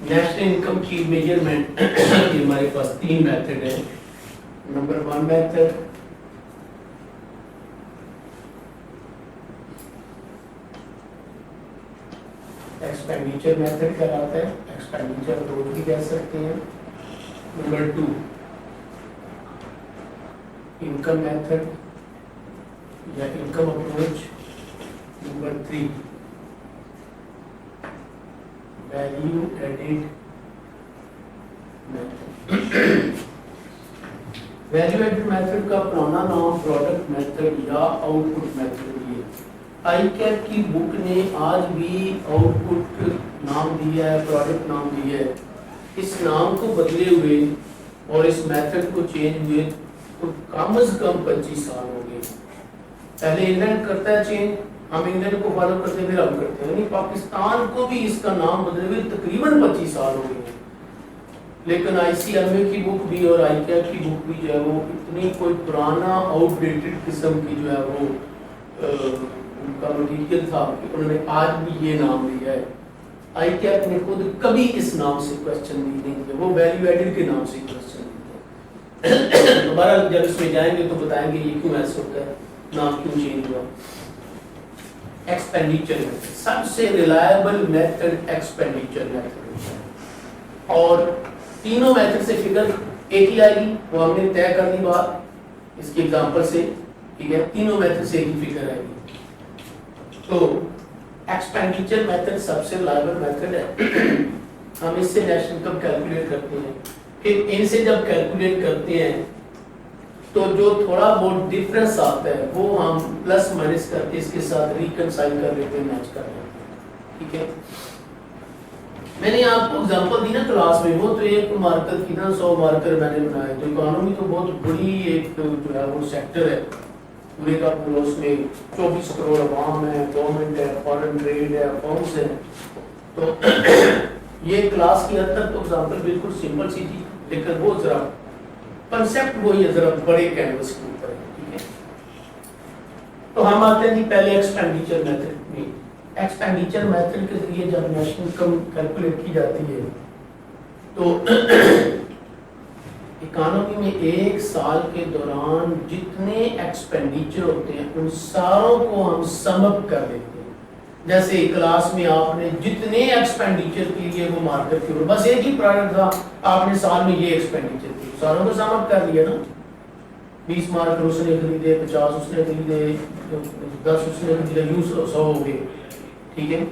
National income کی میجرمنٹ کی ہمارے پاس 3 میتھڈ ہیں. نمبر 1 میتھڈ ایکسپینڈیچر میتھڈ کہلاتا ہے. ایکسپینڈیچر گروتھ بھی کہہ سکتے ہیں. نمبر 2 انکم میتھڈ یا income approach. Number 3 value added method. Value added method کا پرانا نام پروڈکٹ میتھڈ یا آؤٹ پٹ میتھڈ ہے. آئی کیپ کی بک نے آج بھی آؤٹ پٹ نام دیا ہے، پروڈکٹ نام دیا ہے. اس نام کو بدلے ہوئے اور اس میتھڈ کو چینج ہوئے تو کم از کم 25 سال ہو گئے. پہلے انگلینڈ کرتا ہے چینج، ہم انگلینڈ کو فالو کرتے پھر ہم کرتے ہیں. یعنی پاکستان کو بھی اس کا نام بدلے ہوئے تقریباً 25 سال ہو گئے. لیکن آئی سی ایم اے کی بک بھی اور آئی کیپ کی بک بھی جو ہے وہ اتنی کوئی پرانا آؤٹ ڈیٹڈ قسم کی جو ہے وہ ان کا مٹیریل تھا کہ انہوں نے آج بھی یہ نام دیا ہے. آئی کیپ نے خود کبھی اس نام سے کوشچن نہیں کیا، وہ ویلیو ایڈڈ کے نام سے کوشچن نہیں کیا. بہرحال جب اس میں جائیں گے تو بتائیں گے یہ کیوں ایسا ہوتا ہے, نام کیوں چینج ہوا. ایکسپینڈیچر میتھڈ سب سے ریلائبل میتھڈ ایکسپینڈیچر میتھڈ ہے, اور تینوں میتھڈ سے فگر ایک ہی آئے گی, وہ ہم نے طے کر دی بات اس کی ایگزامپل سے, ٹھیک ہے. تینوں میتھڈ سے ایک ہی فگر آئے گی. تو ایکسپینڈیچر میتھڈ سب سے ریلائبل میتھڈ ہے. ہم اس سے نیشنل انکم کیلکولیٹ کرتے ہیں, پھر ان سے جب کیلکولیٹ کرتے ہیں تو جو تھوڑا بہت ڈفرنس آتا ہے وہ ہم پلس مائنس کر کے اس کے ساتھ ریکنسائل کر لیتے ہیں, میچ کر لیتے ہیں, ٹھیک ہے. میں نے آپ کو ایگزامپل دی نا کلاس میں, وہ تو ایک مارکر کی نا 100 مارکر میں نے بنائے. تو اکانومی تو بہت بڑی ایک جو ہے وہ سیکٹر ہے پورے کا پورا, اس میں 24 کروڑ عوام ہے, گورنمنٹ ہے, فارن ٹریڈ ہے, فارمز ہیں. تو یہ کلاس کی حد تک تو ایگزامپل بالکل سمپل سی تھی, لیکن وہ ذرا کنسیپٹ وہی ہے, ذرا بڑے کینوس کے اوپر ہے, ٹھیک ہے. تو ہم آتے ہیں جی پہلے ایکسپینڈیچر میتھڈ میں. ایکسپینڈیچر میتھڈ کے ذریعے جب نیشنل انکم کیلکولیٹ کی جاتی ہے تو اکانومی میں ایک سال کے دوران جتنے ایکسپینڈیچر ہوتے ہیں ان ساروں کو ہم سم اپ کر دیتے ہیں. جیسے کلاس میں آپ نے جتنے ایکسپینڈیچر کے لیے وہ مارکر کے اوپر بس ایک ہی پروڈکٹ تھا, آپ نے سال میں یہ ایکسپینڈیچر کی, ساروں کو سم اپ کر لیا نا. 20 مارکر اس نے خریدے, 50 اس نے خریدے, 10 اس نے خریدے, یوں 100 ہو گئے, ٹھیک ہے.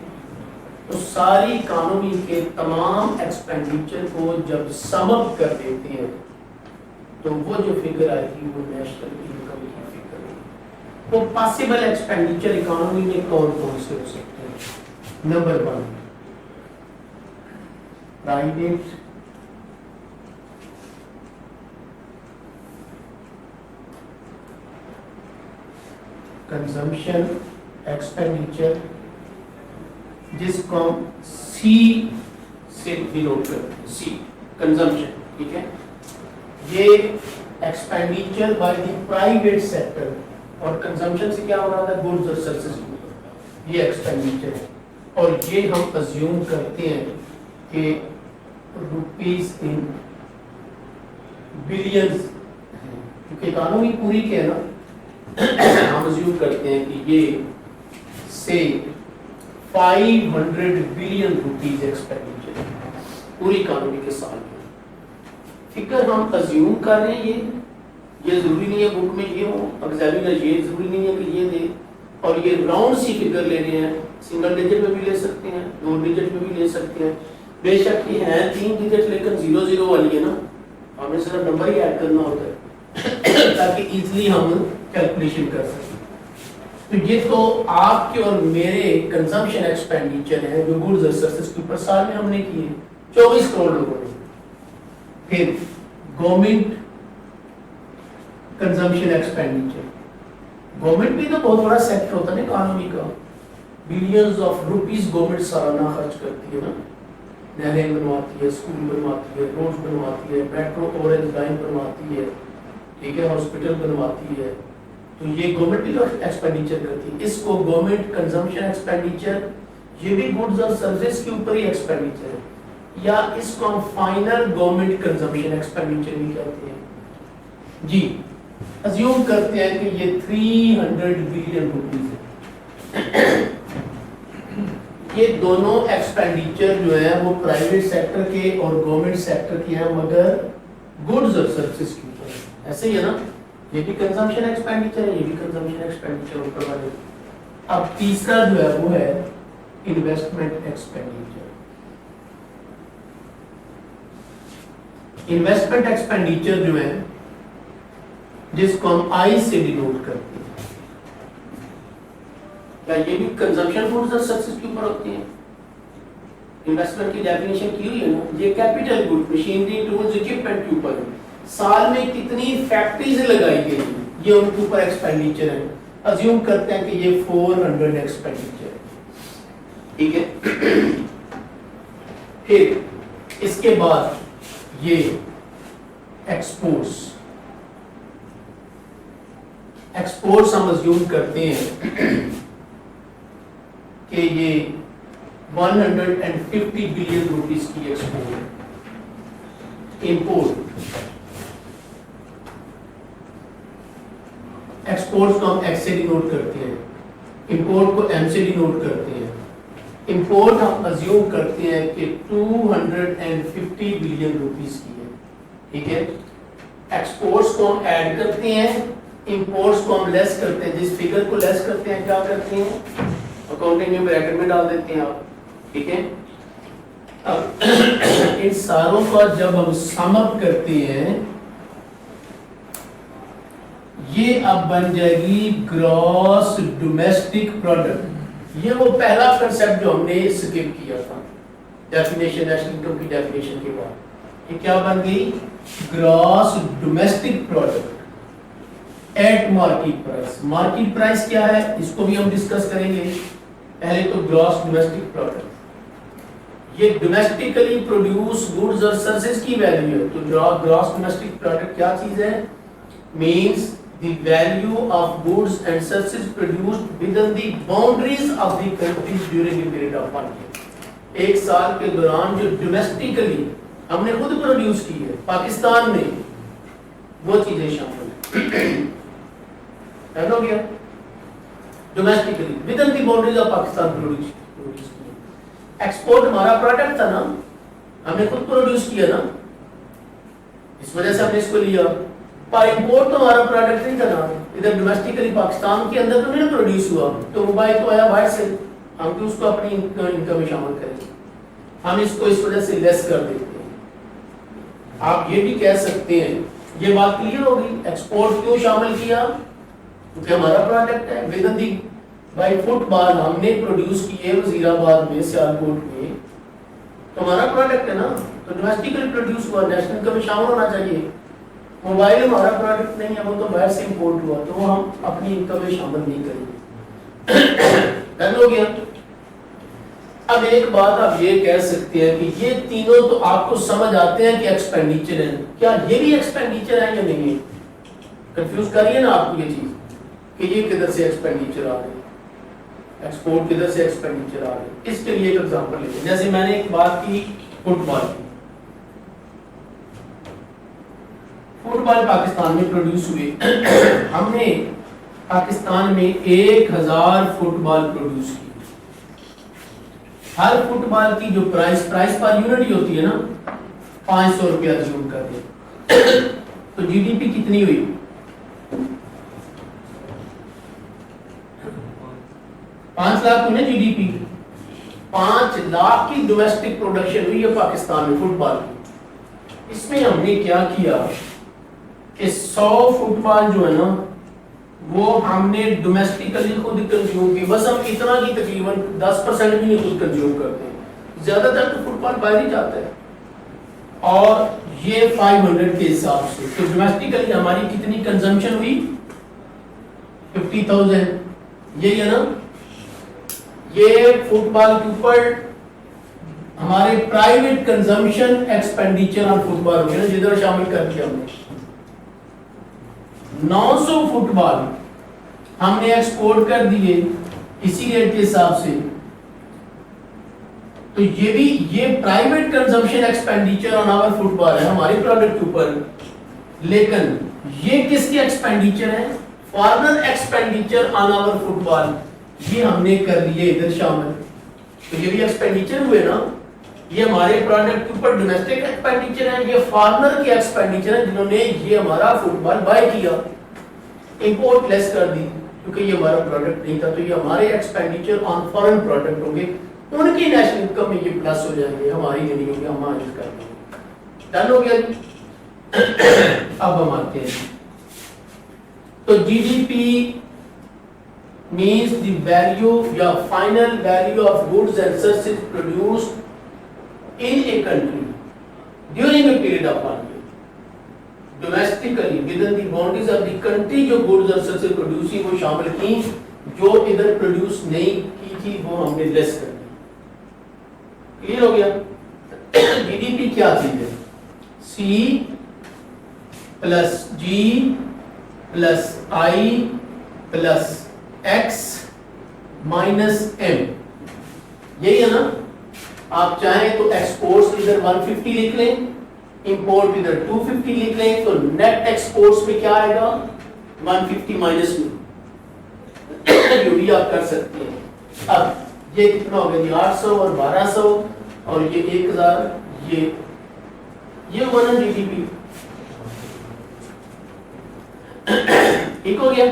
تو ساری اکانومی کے تمام ایکسپینڈیچر کو جب سم اپ کر دیتے ہیں تو وہ جو فگر آئے گی وہ نیشنل انکم کی فگر ہے. وہ پاسبل ایکسپینڈیچر اکانومی میں کون کون سے ہو سکتے ہیں؟ نمبر 1 پرائیویٹ کنزمپشن ایکسپینڈیچر, جس کو ہم سی سے ڈینوٹ کرتے ہیں, سی کنزمپشن, ٹھیک ہے. یہ expenditure by the private sector, اور کنزمپشن سے کیا ہو رہا تھا, گڈز اور سروسز, یہ ایکسپینڈیچر ہے. اور یہ ہم ازیوم کرتے ہیں کہ روپیز ان بلینز, کیونکہ اکانومی پوری کے ہے نا, ہم ازیوم کرتے ہیں کہ یہ سے 500 بلین روپیز ایکسپینڈیچر پوری اکانومی کے سال میں. فکر ہم ازیوم کر رہے ہیں, یہ ضروری نہیں ہے بک میں یہ ہو, ایگزامینر یہ ضروری نہیں ہے کہ یہ دے, اور یہ راؤنڈ سی فگر لے رہے ہیں, سنگل ڈیجٹ میں بھی لے سکتے ہیں, 2 ڈیجٹ میں بھی لے سکتے ہیں. بے شک یہ ہے 3 ڈیجٹ لیکن 00 والی ہے نا, ہمیں صرف نمبر ہی ایڈ کرنا ہوتا ہے تاکہ ایزلی ہم کیلکولیشن کر سکیں. تو یہ تو آپ کے اور میرے کنزمپشن ایکسپینڈیچر ہیں جو گڈز اور سروسز کے اوپر سال میں ہم نے کیے 24 کروڑ لوگوں نے. پھر گورنمنٹ کنزمپشن ایکسپینڈیچر, گورنمنٹ بھی تو بہت بڑا سیکٹر ہوتا ہے نا اکانومی کا, بلینز آف روپیز گورنمنٹ سالانہ خرچ کرتی ہے نا, نہریں بنواتی ہے, اسکول بنواتی ہے, روڈ بنواتی ہے, میٹرو اورنج لائن بنواتی ہے, ٹھیک ہے, ہاسپٹل بنواتی ہے. تو یہ گورنمنٹ بھی تو ایکسپینڈیچر کرتی ہے. اس کو گورنمنٹ کنزمپشن ایکسپینڈیچر, یہ بھی گڈز اور سروسز کے اوپر ہی ایکسپینڈیچر ہے, یا اس کو ہم فائنل گورنمنٹ کنزمپشن ایکسپینڈیچر بھی کہتے ہیں. جی ازیوم کرتے ہیں کہ یہ 300 بلین روپیز ہے. یہ دونوں ایکسپینڈیچر جو ہے وہ پرائیویٹ سیکٹر کے اور گورنمنٹ سیکٹر کے ہیں, مگر گڈز اور سروسز کے اوپر ہے. ایسے ہی ہے نا, یہ بھی کنزمپشن ایکسپینڈیچر ہے, یہ بھی کنزمپشن ایکسپینڈیچر اوپر والے. اب تیسرا جو ہے وہ ہے انویسٹمنٹ ایکسپینڈیچر. انویسٹمنٹ ایکسپینڈیچر جو ہے جس کو ہم آئی سے ڈینوٹ کرتے ہیں, کیا یہ بھی کنزمپشن گڈز اور سروسز کے اوپر ہوتی ہیں؟ انویسٹمنٹ کی ڈیفینیشن کی ہوئی ہے نا, یہ capital good, machinery, tools, equipment کے اوپر ہے. سال میں کتنی فیکٹریز لگائی گئی یہ ان کے اوپر ایکسپینڈیچر ہے. ازیوم کرتے ہیں کہ یہ 400 ایکسپینڈیچر ہے, ٹھیک ہے. پھر اس کے بعد یہ ایکسپورٹس ہم ازیوم کرتے ہیں کہ یہ 150 بلین روپیز کی ایکسپورٹ. امپورٹ ایکسپورٹ کو ہم ایکس سے ڈینوٹ کرتے ہیں, امپورٹ کو ایم سے ڈینوٹ کرتے ہیں. امپورٹ ہم ازیوم کرتے ہیں کہ 250 بلین روپیز کی ہے, ٹھیک ہے. ایکسپورٹس کو ہم ایڈ کرتے ہیں, امپورٹس کو ہم لیس کرتے ہیں. جس فگر کو لیس کرتے ہیں کیا کرتے ہیں, اکاؤنٹنگ میں بریکٹ میں ڈال دیتے ہیں آپ, ٹھیک ہے. اب ان ساروں کا جب ہم سم اپ کرتے ہیں, یہ اب بن جائے گی گراس ڈومیسٹک پروڈکٹ. یہ وہ پہلا کنسپٹ جو ہم نے اسکپ کیا تھا ڈیفینیشن, نیشنل انکم کی ڈیفینیشن کے بعد. یہ کیا بن گئی, gross domestic product at market price. Market price کیا ہے اس کو بھی ہم ڈسکس کریں گے. پہلے تو گراس ڈومیسٹک پروڈکٹ, یہ ڈومیسٹیکلی پروڈیوس گڈز اور سروسز کی ویلیو ہے. تو گراس ڈومیسٹک پروڈکٹ کیا چیز ہے, means the value of goods and services produced within the boundaries of the country during a period of 1 year. ایک سال کے دوران جو ڈومیسٹیکلی ہم نے خود پروڈیوس کی ہے پاکستان میں, وہ چیزیں شامل ہیں. ہو گیا ڈومیسٹیکلی within the boundaries of Pakistan produce کی. ایکسپورٹ ہمارا پروڈکٹ تھا نا, ہم نے خود پروڈیوس کیا نا, اس وجہ سے ہم نے اس کو لیا. پر امپورٹ تو ہمارا پروڈکٹ نہیں تھا نا, ادھر ڈومیسٹیکلی پاکستان کے اندر تو نہیں پروڈیوس ہوا, تو موبائل تو آیا باہر سے, ہم بھی اس کو اپنی انکم میں شامل کریں. ہم اس کو اس وجہ سے لیس کر دیتے ہیں. آپ یہ بھی کہہ سکتے ہیں, یہ بات کلیئر ہوگی, ایکسپورٹ کیوں شامل کیا, کیونکہ ہمارا پروڈکٹ ہے. ود دی بائی فٹ بال ہم نے پروڈیوس کیے وزیر آباد میں, سیالکوٹ میں, تو ہمارا پروڈکٹ ہے نا, تو ڈومیسٹیکلی پروڈیوس ہوا, نیشنل انکم میں شامل ہونا چاہیے. موبائل ہمارا پروڈکٹ نہیں ہے, وہ تو باہر سے امپورٹ ہوا, تو وہ ہم اپنی انکم میں شامل نہیں کریں گے. ڈن ہو گیا. اب ایک بات آپ یہ کہہ سکتے ہیں کہ یہ تینوں تو آپ کو سمجھ آتے ہیں کہ ایکسپینڈیچر ہیں, کیا یہ بھی ایکسپینڈیچر ہے یا نہیں ہے؟ کنفیوز کریے نا آپ کو یہ چیز کہ یہ کدھر سے ایکسپینڈیچر آ رہے ہیں, ایکسپورٹ کدھر سے ایکسپینڈیچر آ رہے ہیں. اس کے لیے ایک ایگزامپل لیتے ہیں. جیسے میں نے ایک بات کی فٹ بال کی, فٹ بال پاکستان میں پروڈیوس ہوئے. ہم نے پاکستان میں 1000 فٹ بال پروڈیوس کی. ہر فٹ بال کی جو پرائس پر یونٹ ہی ہوتی ہے نا, 500 روپیہ ریزیوم کر دیں, تو جی ڈی پی کتنی ہوئی, 5 لاکھ ہوئی نا جی ڈی پی. 5 لاکھ کی ڈومیسٹک پروڈکشن ہوئی ہے پاکستان میں فٹ بال کی. اس میں ہم نے کیا کیا کہ 100 فٹ بال جو ہے نا وہ ہم نے ڈومیسٹیکلی خود کنزیوم کی. بس ہم اتنا کی تقریباً 10% بھی نہیں خود کنزیوم کرتے ہیں, زیادہ تر تو فٹ بال باہر ہی جاتا ہے. اور یہ 500 کے حساب سے تو ڈومیسٹیکلی ہماری کتنی کنزمپشن ہوئی, 50,000. یہی ہے نا, یہ فٹ بال کے اوپر ہمارے private consumption expenditure on football ہو گیا, جدھر شامل کر دیا ہم نے. 900 فٹ بال ہم نے ایکسپورٹ کر دیے اسی ریٹ کے حساب سے, تو یہ بھی یہ private consumption expenditure on our football ہے ہمارے پروڈکٹ کے اوپر. لیکن یہ کس کے ایکسپینڈیچر ہے, foreigner expenditure on our football, یہ ہم نے کر لیے ادھر شامل. تو یہ بھی ایکسپینڈیچر ہوئے نا, یہ ہمارے پروڈکٹ کے اوپر ڈومیسٹک ایکسپینڈیچر ہے, یہ فارنر کے ایکسپینڈیچر ہیں جنہوں نے یہ ہمارا فٹ بال بائی کیا, امپورٹ لیس کر دی کیونکہ یہ ہمارا پروڈکٹ نہیں تھا. تو یہ ہمارے ایکسپینڈیچر آن فارن پروڈکٹ ہوں گے, ان کی نیشنل انکم میں یہ پلس ہو جائیں گے, ہماری نہیں ہوگی, ہم مانج کر دیں گے. ڈن ہو گیا جی. اب ہم آتے ہیں, تو G D P means the value یا final value of goods and services produced in a country during a period of 1 year. Domestically within the boundaries of the country جو goods اور services produce کی وہ شامل کی, جو ادھر produce نہیں کی تھی وہ ہم نے لیس کر دی. کلیئر ہو گیا. جی ڈی پی کیا چیز ہے, C plus G plus I plus x minus M, یہی ہے نا. آپ چاہیں تو ایکسپورٹس ادھر 150 لکھ لیں, امپورٹ ادھر 250 لکھ لیں, تو نیٹ ایکسپورٹس میں کیا آئے گا 150 مائنس میں جو بھی آپ کر سکتے ہیں. اب یہ کتنا ہو گیا جی 800 اور 1200 اور یہ 1000 یہ 100 جی ڈی پی ٹھیک ہو گیا.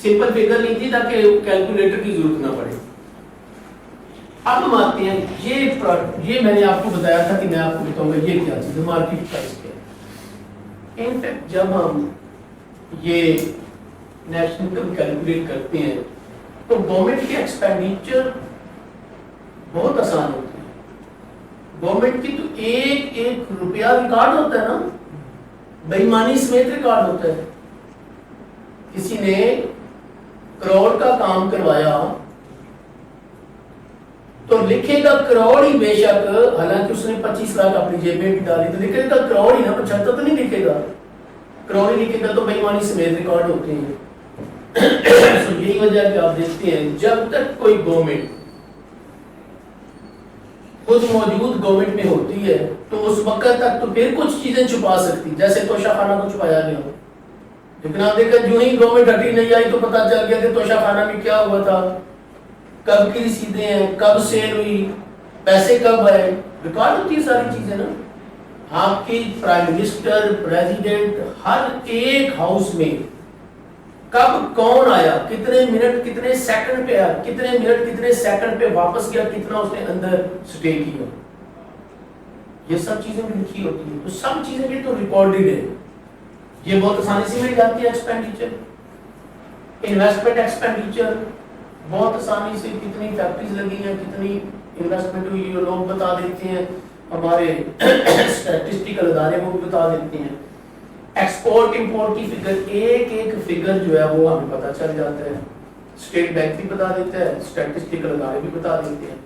سمپل فگر نہیں تھی تاکہ کیلکولیٹر کی ضرورت نہ پڑے. اب ہم آتے ہیں یہ میں نے آپ کو بتایا تھا کہ میں آپ کو بتاؤں گا یہ کیا چیز ہے مارکیٹ پرائس کیا ہے. انفیکٹ جب ہم یہ نیشنل انکم کیلکولیٹ کرتے ہیں تو گورنمنٹ کے ایکسپینڈیچر بہت آسان ہوتے ہیں. گورنمنٹ کی تو ایک روپیہ ریکارڈ ہوتا ہے نا, بے ایمانی سمیت ریکارڈ ہوتا ہے. کسی نے کروڑ کا کام کروایا تو لکھے گا کروڑ ہی بے شک, حالانکہ اس نے 25 لاکھ اپنی جیب میں بھی ڈالی تو لکھے گا کروڑ ہی نا, 75 تو نہیں لکھے گا, کروڑ ہی لکھے گا تو بے ایمانی سمیت ریکارڈ ہوتے ہیں. یہی وجہ کہ آپ دیکھتے ہیں جب تک کوئی گورنمنٹ خود موجود گورنمنٹ میں ہوتی ہے تو اس وقت تک تو پھر کچھ چیزیں چھپا سکتی, جیسے توشہ خانہ کو چھپایا گیا. لیکن آپ دیکھیں جو ہی گورنمنٹ ہٹی نہیں آئی تو پتہ چل گیا کہ توشہ خانہ میں کیا ہوا تھا, کب کی رسیدیں ہیں, کب سیل ہوئی, پیسے کب آئے, ریکارڈ ہوتی ہے ساری چیزیں نا. آپ کی پرائم منسٹر, پریزیڈنٹ, ہر ایک ہاؤس میں کب کون آیا, کتنے منٹ کتنے سیکنڈ پہ آیا, کتنے منٹ کتنے سیکنڈ پہ واپس گیا, کتنا اس نے اندر سٹے کیا, یہ سب چیزیں بھی لکھی ہوتی ہیں. تو سب چیزیں بھی تو ریکارڈڈ ہے. یہ بہت آسانی سے مل جاتی ہے ایکسپینڈیچر. انویسٹمنٹ ایکسپینڈیچر بہت آسانی سے, کتنی فیکٹریز لگی ہیں, کتنی انویسٹمنٹ ہوئی, یہ لوگ بتا دیتے ہیں, ہمارے اسٹیٹسٹیکل ادارے وہ بھی بتا دیتے ہیں. ایکسپورٹ امپورٹ کی فگر ایک فگر جو ہے وہ ہمیں پتہ چل جاتا ہے. اسٹیٹ بینک بھی بتا دیتا ہے, اسٹیٹسٹیکل ادارے بھی بتا دیتے ہیں.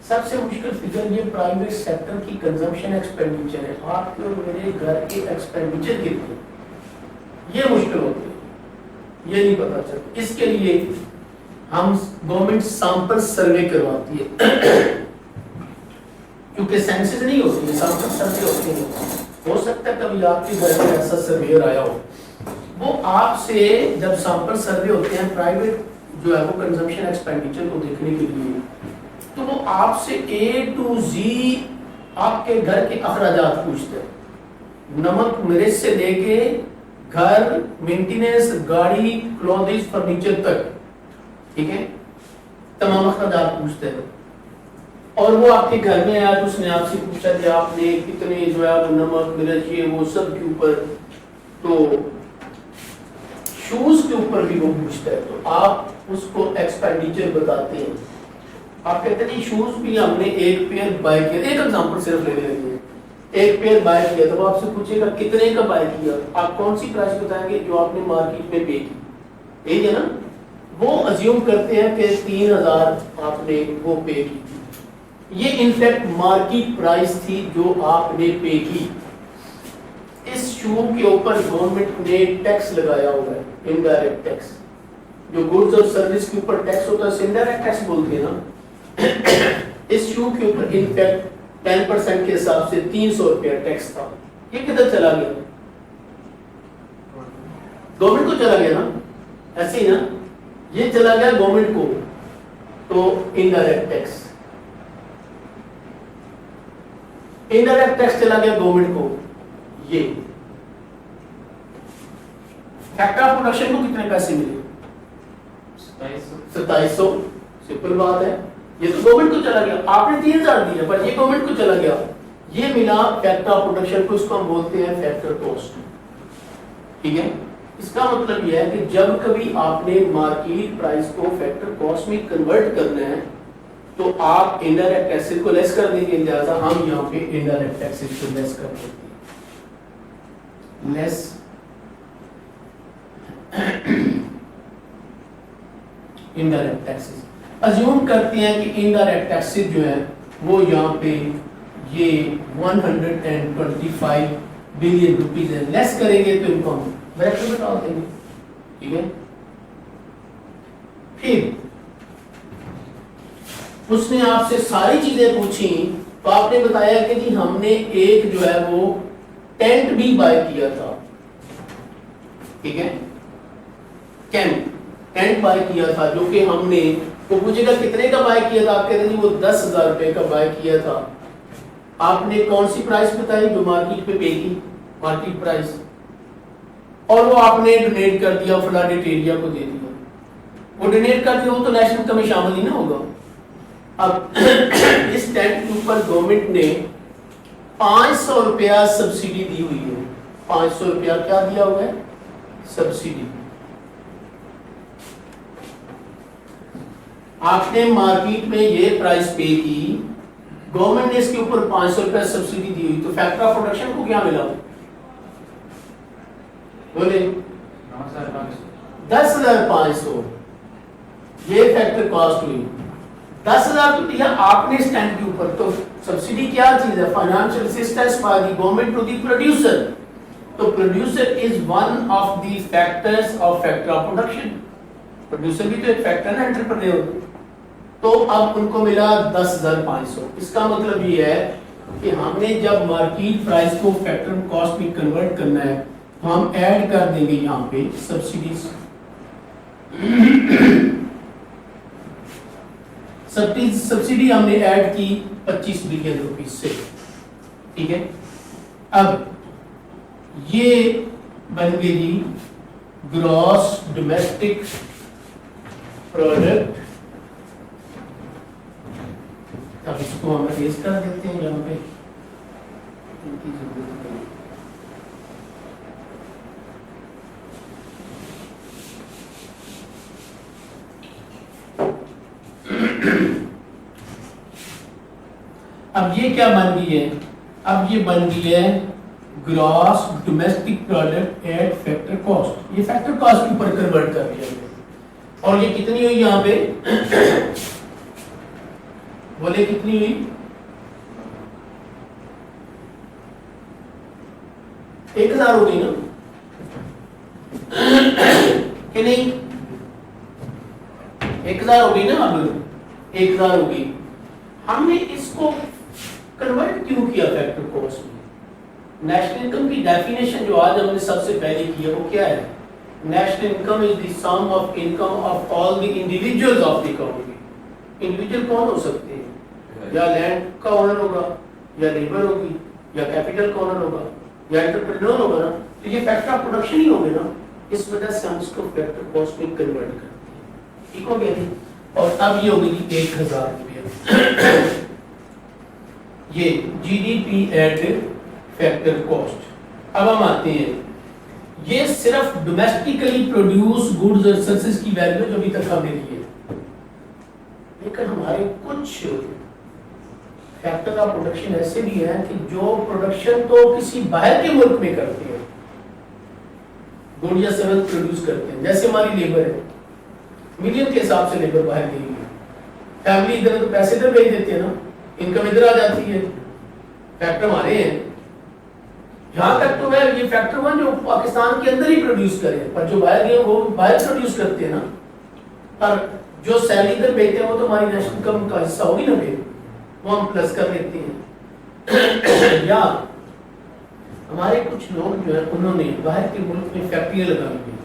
سب سے مشکل فگر یہ پرائیویٹ سیکٹر کی کنزمپشن ایکسپینڈیچر ہے. آپ کے اور میرے گھر کے ایکسپینڈیچر کتنے, یہ مشکل ہوتی ہے, یہ نہیں پتا چلتا. اس کے لیے ہم گورنمنٹ سیمپل سروے کرواتی ہے, کیونکہ سینسز نہیں ہوتی ہے, سیمپل سروے ہوتے ہیں. ہو سکتا ہے کبھی آپ کے گھر میں ایسا سرویئر آیا ہو, وہ آپ سے جب سیمپل سروے ہوتے ہیں پرائیویٹ جو ہے وہ کنزمپشن ایکسپینڈیچر کو دیکھنے کے لیے, تو وہ آپ سے A to Z آپ کے گھر کے اخراجات پوچھتے ہیں, نمک مرچ سے لے کے گھر, مینٹیننس, گاڑی, کلوتھز, فرنیچر تک, ٹھیک ہے, تمام اخراجات پوچھتے ہیں. اور وہ آپ کے گھر میں آیا تو اس نے آپ سے پوچھا کہ آپ نے کتنے جو ہے وہ نمک مرچ یہ وہ سب کے اوپر, تو شوز کے اوپر بھی وہ پوچھتا ہے, تو آپ اس کو ایکسپینڈیچر بتاتے ہیں. آپ کہتے ہیں شوز بھی ہم نے ایک پیئر بائی کیا, ایک ایگزامپل صرف لے لیں گے, ایک پیئر بائی کیا, تو وہ آپ سے پوچھے گا کتنے کا بائی کیا, آپ کون سی پرائس بتائیں گے جو آپ نے مارکیٹ میں پے کی, ٹھیک ہے نا. وہ ازیوم کرتے ہیں کہ 3000 آپ نے وہ پے کی تھی. یہ انفیکٹ مارکیٹ پرائس تھی جو آپ نے پے کی. اس شو کے اوپر گورنمنٹ نے ٹیکس لگایا ہوا ہے, انڈائریکٹ ٹیکس. جو گڈز اور سروس کے اوپر ٹیکس ہوتا ہے انڈائریکٹ ٹیکس بولتے ہیں نا. اس شو کے اوپر انفیکٹ 10% کے حساب سے 300 روپیہ ٹیکس تھا. یہ کدھر چلا گیا, گورنمنٹ کو چلا گیا نا, ایسے ہی نا, یہ چلا گیا گورنمنٹ کو. تو انڈائریکٹ ٹیکس, انڈائریکٹ ٹیکس چلا گیا گورنمنٹ کو. یہ فیکٹر آف پروڈکشن کو کتنے پیسے ملے, 2700. سمپل بات ہے, یہ تو گورنمنٹ کو چلا گیا. آپ نے 3000 دیا پر یہ گورنمنٹ کو چلا گیا. یہ ملا فیکٹر آف پروڈکشن کو, اس کو ہم بولتے ہیں فیکٹر کاسٹ, ٹھیک ہے. اس کا مطلب یہ ہے کہ جب کبھی آپ نے مارکیٹ پرائس کو فیکٹر کاسٹ میں کنورٹ کرنا ہے تو آپ انڈائریکٹ ٹیکس کو لیس کر دیں گے. لہٰذا ہم یہاں پہ انڈائریکٹ ٹیکس کو لیس کر دیتے ہیں. لیس انڈائریکٹ ٹیکسز ازیوم کرتے ہیں کہ انڈائریکٹ ٹیکسز جو ہے وہ یہاں پہ یہ 125 بلین روپیز ہے. لیس کریں گے تو ان کو ہم بریکٹ بتا دیں گے, ٹھیک ہے. پھر اس نے آپ سے ساری چیزیں پوچھی تو آپ نے بتایا کہ جی ہم نے ایک جو ہے وہ ٹینٹ بھی بائی کیا تھا, ٹھیک ہے. کینٹ بائی کیا تھا، جو کہ ہم نے، وہ پوچھے گا کتنے کا بائی کیا تھا، آپ کہتے ہیں جی وہ 10,000 روپے کا بائی کیا تھا. آپ نے کون سی پرائس بتائی جو مارکیٹ پہ پے کی، مارکیٹ پرائس، اور وہ آپ نے ڈونیٹ کر دیا فلاں ایریا کو دے دیا. وہ ڈونیٹ کر دیا، وہ تو نیشنل انکم میں شامل ہی نہ ہوگا. اب اس ٹینٹ کے اوپر گورنمنٹ نے 500 روپیہ سبسڈی دی ہوئی ہے. 500 روپیہ کیا دیا ہوا ہے؟ سبسڈی. آپ نے مارکیٹ میں یہ پرائس پے کی، گورنمنٹ نے اس کے اوپر 500 روپیہ سبسڈی دی ہوئی، تو فیکٹر آف پروڈکشن کو کیا ملا؟ بولے 10,500. یہ فیکٹر کاسٹ ہوئی. 10,000 تو دیا آپ نے اسٹینڈ کے اوپر. تو سبسڈی کیا چیز ہے؟ Financial assistance by the government to the producer. تو producer is one of the factors of factor of production. Producer بھی تو ایک فیکٹر ہے انٹرپرینور. تو اب ان کو ملا 10,500. اس کا مطلب یہ ہے کہ ہم نے جب مارکیٹ پرائس کو فیکٹر کاسٹ میں کنورٹ کرنا ہے تو ہم ایڈ کر دیں گے یہاں پہ سبسڈیز. سبسڈی ہم نے ایڈ کی 25 بلین روپیز سے. ٹھیک ہے. اب یہ بن گئی جی گراس ڈومیسٹک پروڈکٹ. اب اس کو ہم ریز کر دیتے ہیں یہاں پہ، ان کی ضرورت نہیں. اب یہ کیا بن گئی ہے؟ اب یہ بن گئی ہے gross domestic product at factor cost. یہ فیکٹر کاسٹ کے اوپر کنورٹ کر دیا گیا. اور یہ کتنی ہوئی یہاں پہ؟ بولے کتنی ہوئی؟ 1,000 ہو گئی نا کہ نہیں؟ 1,000 ہو گئی نا. اب 1,000 ہو گئی. ہم نے اس کو کنورٹ کیوں کیا فیکٹر کاسٹ میں؟ نیشنل انکم کی ڈیفینیشن جو آج ہم نے سب سے پہلے کی ہے وہ کیا ہے؟ National income is the sum of income of all the individuals of the economy. Individual کون ہو سکتے ہیں؟ یا لینڈ کا اونر ہوگا، یا لیبر ہوگی، یا کیپٹل کا اونر ہوگا، یا انٹرپرینور ہوگا نا. تو یہ فیکٹر آف پروڈکشن ہی ہوگے نا. اس وجہ سے ہم اس کو فیکٹر کاسٹ میں کنورٹ کرتے ہیں. ٹھیک ہو گیا جی. اور اب یہ ہو گئی 1,000 روپیہ. یہ G D P at factor cost. اب ہم آتے ہیں، یہ صرف ڈومیسٹیکلی پروڈیوس گڈز اور سروسز کی ویلیو جو ابھی تک ہم نے دی ہے. لیکن ہمارے کچھ فیکٹر آف پروڈکشن ایسے بھی ہیں کہ جو پروڈکشن تو کسی باہر کے ملک میں کرتے ہیں، گڈ یا سروس پروڈیوس کرتے ہیں. جیسے ہماری لیبر ہے، ملین کے حساب سے لیبر باہر گئی ہے. فیملی ادھر تو پیسے ادھر بھیج دیتے ہیں نا، انکم ادھر آ جاتی ہے. فیکٹر ہمارے ہیں. یہاں تک تو ہے یہ فیکٹر ون جو پاکستان کے اندر ہی پروڈیوس کرے، پر جو باہر گئے وہ باہر پروڈیوس کرتے ہیں نا. پر جو سیلری ادھر بھیجتے ہیں وہ تو ہماری نیشنل انکم کا حصہ ہوگی نا پھر، وہ ہم پلس کر لیتے ہیں. یا ہمارے کچھ لوگ جو ہے انہوں نے باہر کے ملک میں فیکٹریاں لگائی ہوئی.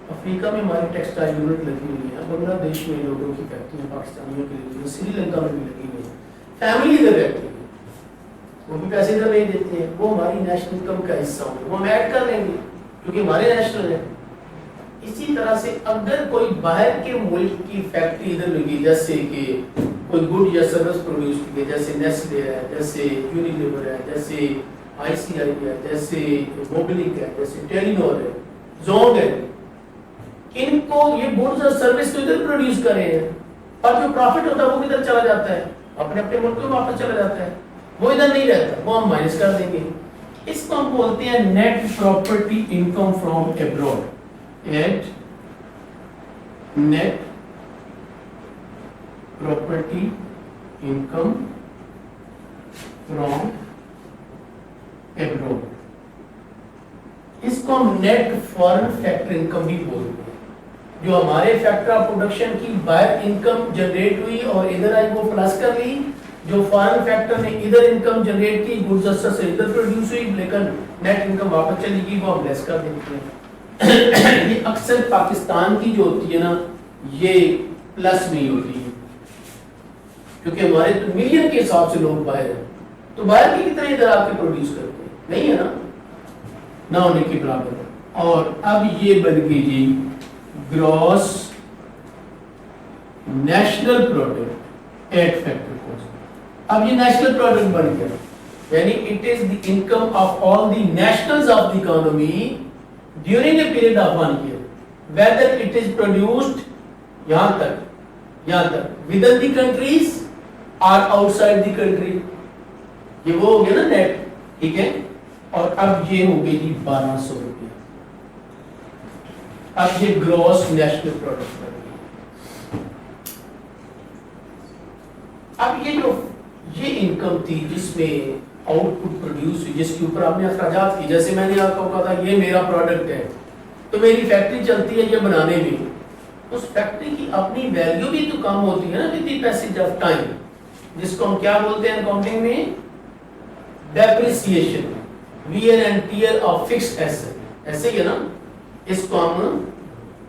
افریقہ میں ہماری ٹیکسٹائل یونٹ لگی ہوئی ہے، بنگلہ دیش میں لوگوں کی فیکٹریاں پاکستانیوں کے لیے، سری لنکا میں بھی لگی ہوئی ہے. فیملی ادھر رہتی ہے، وہ بھی پیسے ادھر نہیں دیتے ہیں، وہ ہماری نیشنل انکم کا حصہ ہوں، وہ ہم ایڈ کر لیں گے کیونکہ ہمارے نیشنل ہے. اسی طرح سے اگر کوئی باہر کے ملک کی فیکٹری ادھر لگی، جیسے کہ کوئی گڈ یا سروس پروڈیوس کی، جیسے نیسلے ہے، جیسے یونیلیور ہے، جیسے آئی سی آئی ہے، جیسے موبلک ہے، جیسے ٹیلینور ہے، زونگ ہے، ان کو یہ گڈز اور سروس تو ادھر پروڈیوس کر رہے ہیں، اور جو پروفٹ ہوتا ہے وہ ادھر چلا جاتا ہے، اپنے اپنے ملک میں واپس چلا جاتا ہے، وہ ادھر نہیں رہتا، وہ ہم مائنس کر دیں گے. اس کو ہم بولتے ہیں net property income from abroad. At net property income from abroad. اس کو ہم نیٹ فارن فیکٹر انکم بھی بولتے ہیں. جو ہمارے فیکٹر آف پروڈکشن کی باہر انکم جنریٹ ہوئی اور ادھر آئی وہ پلس کر لی، جو فارن فیکٹر نے ادھر انکم جنریٹ کی، گڈز سے ادھر پروڈیوس ہوئی، لیکن نیٹ انکم واپس چلی گئی، وہ ہم لیس کر دیتے ہیں. یہ اکثر پاکستان کی جو ہوتی ہے نا یہ پلس میں ہی ہوتی ہے، کیونکہ ہمارے تو ملین کے حساب سے لوگ باہر ہیں، تو باہر کی کتنے ادھر آپ کے پروڈیوس کرتے ہیں، نہیں ہے نا، نہ ہونے کے برابر ہے۔ اور اب یہ بن گئی جی gross national product at factor cost. اب یہ نیشنل پروڈکٹ بن گیا، یعنی it is the income of all the nationals of the economy during a period of 1 year whether it is produced یہاں تک within the countries or outside the country، یہ وہ ہو گیا نا نیٹ، ٹھیک ہے۔ اور اب یہ ہو گئی جی 1200 روپیہ، اب یہ گراس نیشنل پروڈکٹ بن گئی۔ اب یہ جو یہ انکم تھی جس میں آؤٹ پٹ پروڈیوس ہوئی، جس کے اوپر آپ نے اخراجات کی، جیسے میں نے آپ کو کہا تھا یہ میرا پروڈکٹ ہے تو میری فیکٹری چلتی ہے یہ بنانے میں، اس فیکٹری کی اپنی ویلیو بھی تو کم ہوتی ہے نا with the passage of time, جس کو ہم کیا بولتے ہیں اکاؤنٹنگ میں depreciation, wear and tear of fixed asset, ایسے ہی ہے نا، اس کو ہم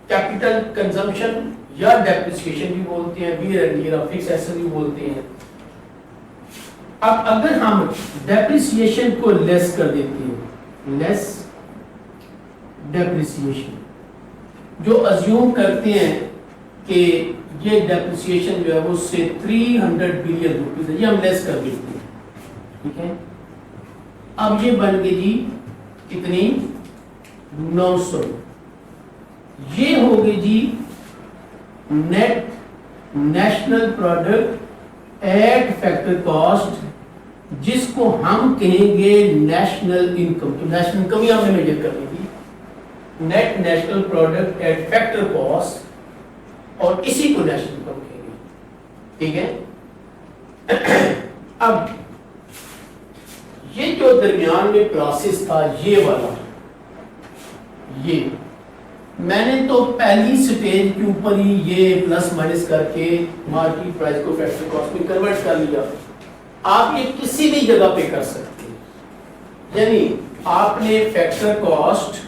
کیپٹل کنزمپشن یا ڈیپریسیشن بھی بولتے ہیں، wear and tear of fixed asset بھی بولتے ہیں۔ اب اگر ہم ڈیپریسیشن کو لیس کر دیتے ہیں، لیس ڈیپریسیشن، جو ازیوم کرتے ہیں کہ یہ ڈیپریسیشن جو ہے وہ سے 300 بلین روپیز ہے، یہ ہم لیس کر دیتے ہیں، ٹھیک ہے۔ اب یہ بن گئی جی کتنی 900، یہ ہوگی جی net national product at factor cost, جس کو ہم کہیں گے نیشنل انکم، تو نیشنل انکم ہی ہم نے میجر کرنی تھی، net national product at factor cost, اور اسی کو نیشنل انکم کہیں گے، ٹھیک ہے۔ اب یہ جو درمیان میں پروسیس تھا یہ والا، یہ میں نے تو پہلی سٹیج کے اوپر ہی یہ پلس مائنس کر کے مارکیٹ پرائس کو فیکٹر کاسٹ میں کنورٹ کر لیا۔ آپ یہ کسی بھی جگہ پہ کر سکتے ہیں، یعنی آپ نے فیکٹر کاسٹ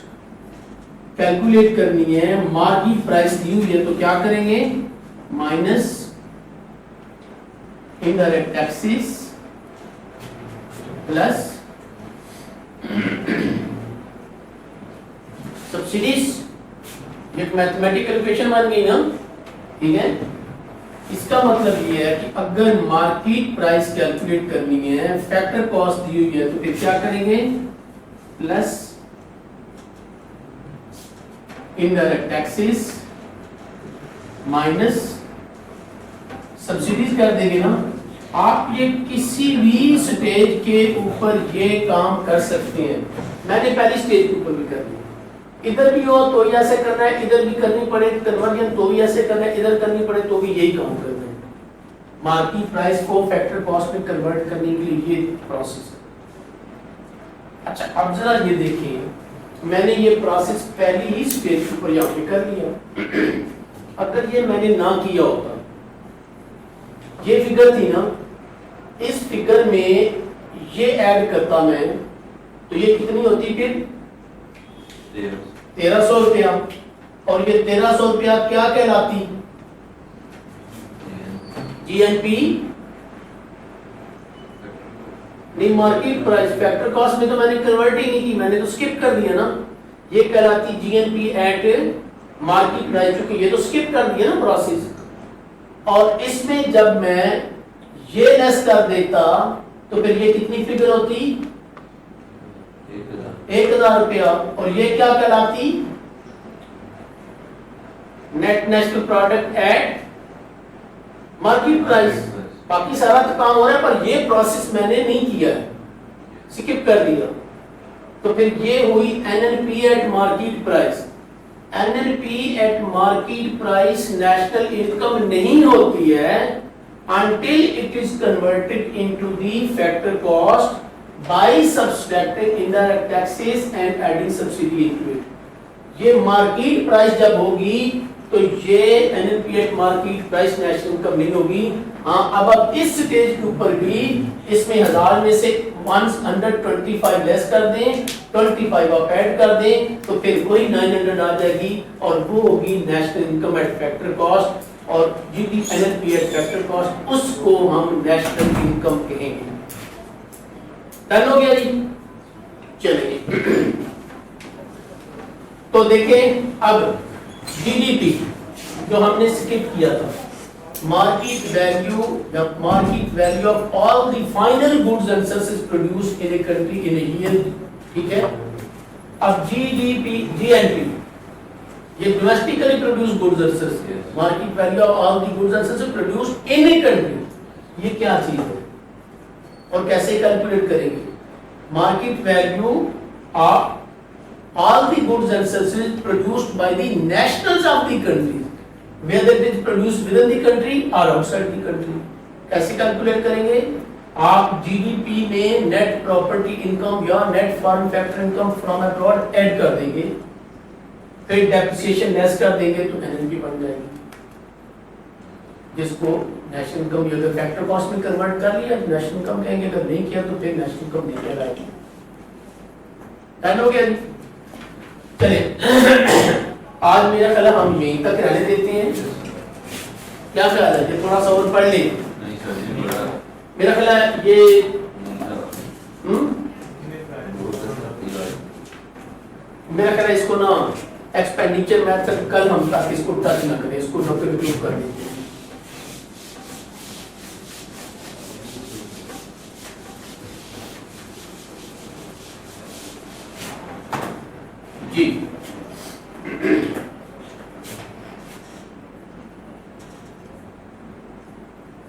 کیلکولیٹ کرنی ہے، مارکیٹ پرائس دی ہوئی ہے تو کیا کریں گے، minus indirect taxes plus subsidies, ایک میتھمیٹیکل ایکویشن بن گئی نا، ٹھیک ہے۔ اس کا مطلب یہ ہے کہ اگر مارکیٹ پرائس کیلکولیٹ کرنی ہے، فیکٹر کاسٹ دی ہوئی ہے تو پھر کیا کریں گے، plus indirect taxes minus subsidies کر دیں گے نا۔ آپ یہ کسی بھی سٹیج کے اوپر یہ کام کر سکتے ہیں، میں نے پہلی سٹیج کے اوپر بھی کر دیا، ادھر بھی ہو تو ہی ایسے کرنا ہے، ادھر بھی کرنی پڑے کنورژن تو بھی ایسے کرنا ہے، ادھر کرنی پڑے تو بھی یہی کام کرنا ہے، مارکیٹ پرائس کو فیکٹر کاسٹ میں کنورٹ کرنے کے لیے یہ پروسیس ہے۔ اچھا اب ذرا یہ دیکھیں، میں نے یہ پروسیس پہلی ہی سٹیج کے اوپر یہاں پہ کر لیا، اگر یہ میں نے نہ کیا ہوتا، یہ فگر تھی نا، اس فگر میں یہ ایڈ کرتا میں تو یہ کتنی ہوتی پھر 1300 روپیہ، اور یہ 1300 روپیہ کیا کہلاتی، جی این پی نہیں، مارکیٹ پرائس فیکٹر کاسٹ میں تو میں نے کنورٹ ہی نہیں کی، میں نے تو سکپ کر دیا نا، یہ کہلاتی G N P at market price, چونکہ یہ تو سکپ کر دیا نا پروسیس۔ اور اس میں جب میں یہ لیس کر دیتا تو پھر یہ کتنی فگر ہوتی، 1000 روپیہ، اور یہ کیا کہلاتی، net national product at market price. باقی سارا تو کام ہو رہا ہے پر یہ پروسیس میں نے نہیں کیا ہے، سکپ کر دیا، تو پھر یہ ہوئی N L P at market price. N L P at market price national income نہیں ہوتی ہے until it is converted into the factor cost by subtracting indirect taxes and adding subsidy into it۔ یہ market price جب ہوگی تو یہ NNP at market price national income نہیں ہوگی. ہاں اب آپ اس سٹیج کے اوپر بھی اس میں 1000 میں سے 125 لیس کر دیں, 25 آپ ایڈ کر دیں تو پھر وہی 900 آ جائے گی اور وہ ہوگی national income at factor cost. اور NNP ایٹ فیکٹر کاسٹ اس کو ہم نیشنل انکم کہیں گے. ڈن ہو گیا جی. چلیے تو دیکھیں اب GDP جو ہم نے سکپ کیا تھا, market value of all the final goods and services produced in a country in a year. ٹھیک ہے. اب GNP یہ domestically produced goods and services, market value of all the goods and services produced in a country, یہ کیا چیز ہے اور کیسے کیلکولیٹ کریں گے؟ market value of all the goods and services produced by the nationals of the country, whether it is produced within the country or outside the country. کیسے calculate کریں گے؟ آپ GDP میں نیٹ پراپرٹی انکم یا net foreign factor income from abroad add کر دیں گے, پھر ڈیپریسیشن لیس کر دیں گے تو NNP بن جائے گی, جس کو نیشنل انکم یا اگر فیکٹر کاسٹ میں کنورٹ کر لیا نیشنل انکم کہیں گے, اگر نہیں کیا تو پھر نیشنل انکم نہیں کہلائے گی. ڈن ہو گیا جی. چلیں آج میرا خیال ہم یہیں تک رہنے دیتے ہیں. کیا خیال ہے کہ تھوڑا سا اور پڑھ لیں؟ میرا خیال ہے یہ میرا خیال ہے اس کو نا ایکسپینڈیچر میتھڈ کل ہم تاکہ اس کو ٹچ نہ کریں, اس کو نہ کر دیں. جی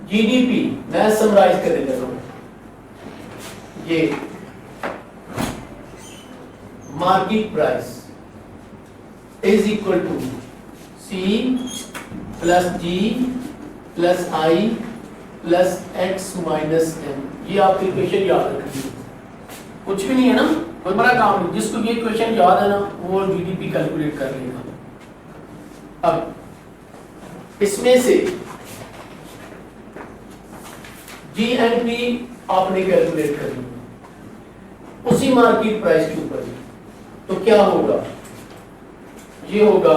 GDP میں سمرائز کر دیتا ہوں. یہ market price is equal to C plus G plus I plus X minus M. یہ آپ کی اکویشن یاد رکھیں, کچھ بھی نہیں ہے نا, کوئی بڑا کام نہیں. جس کو یہ اکویشن یاد ہے نا وہ GDP کیلکولیٹ کر لے گا. اب اس میں سے GNP آپ نے کیلکولیٹ کرنی اسی مارکیٹ پرائس کے اوپر, تو کیا ہوگا؟ یہ ہوگا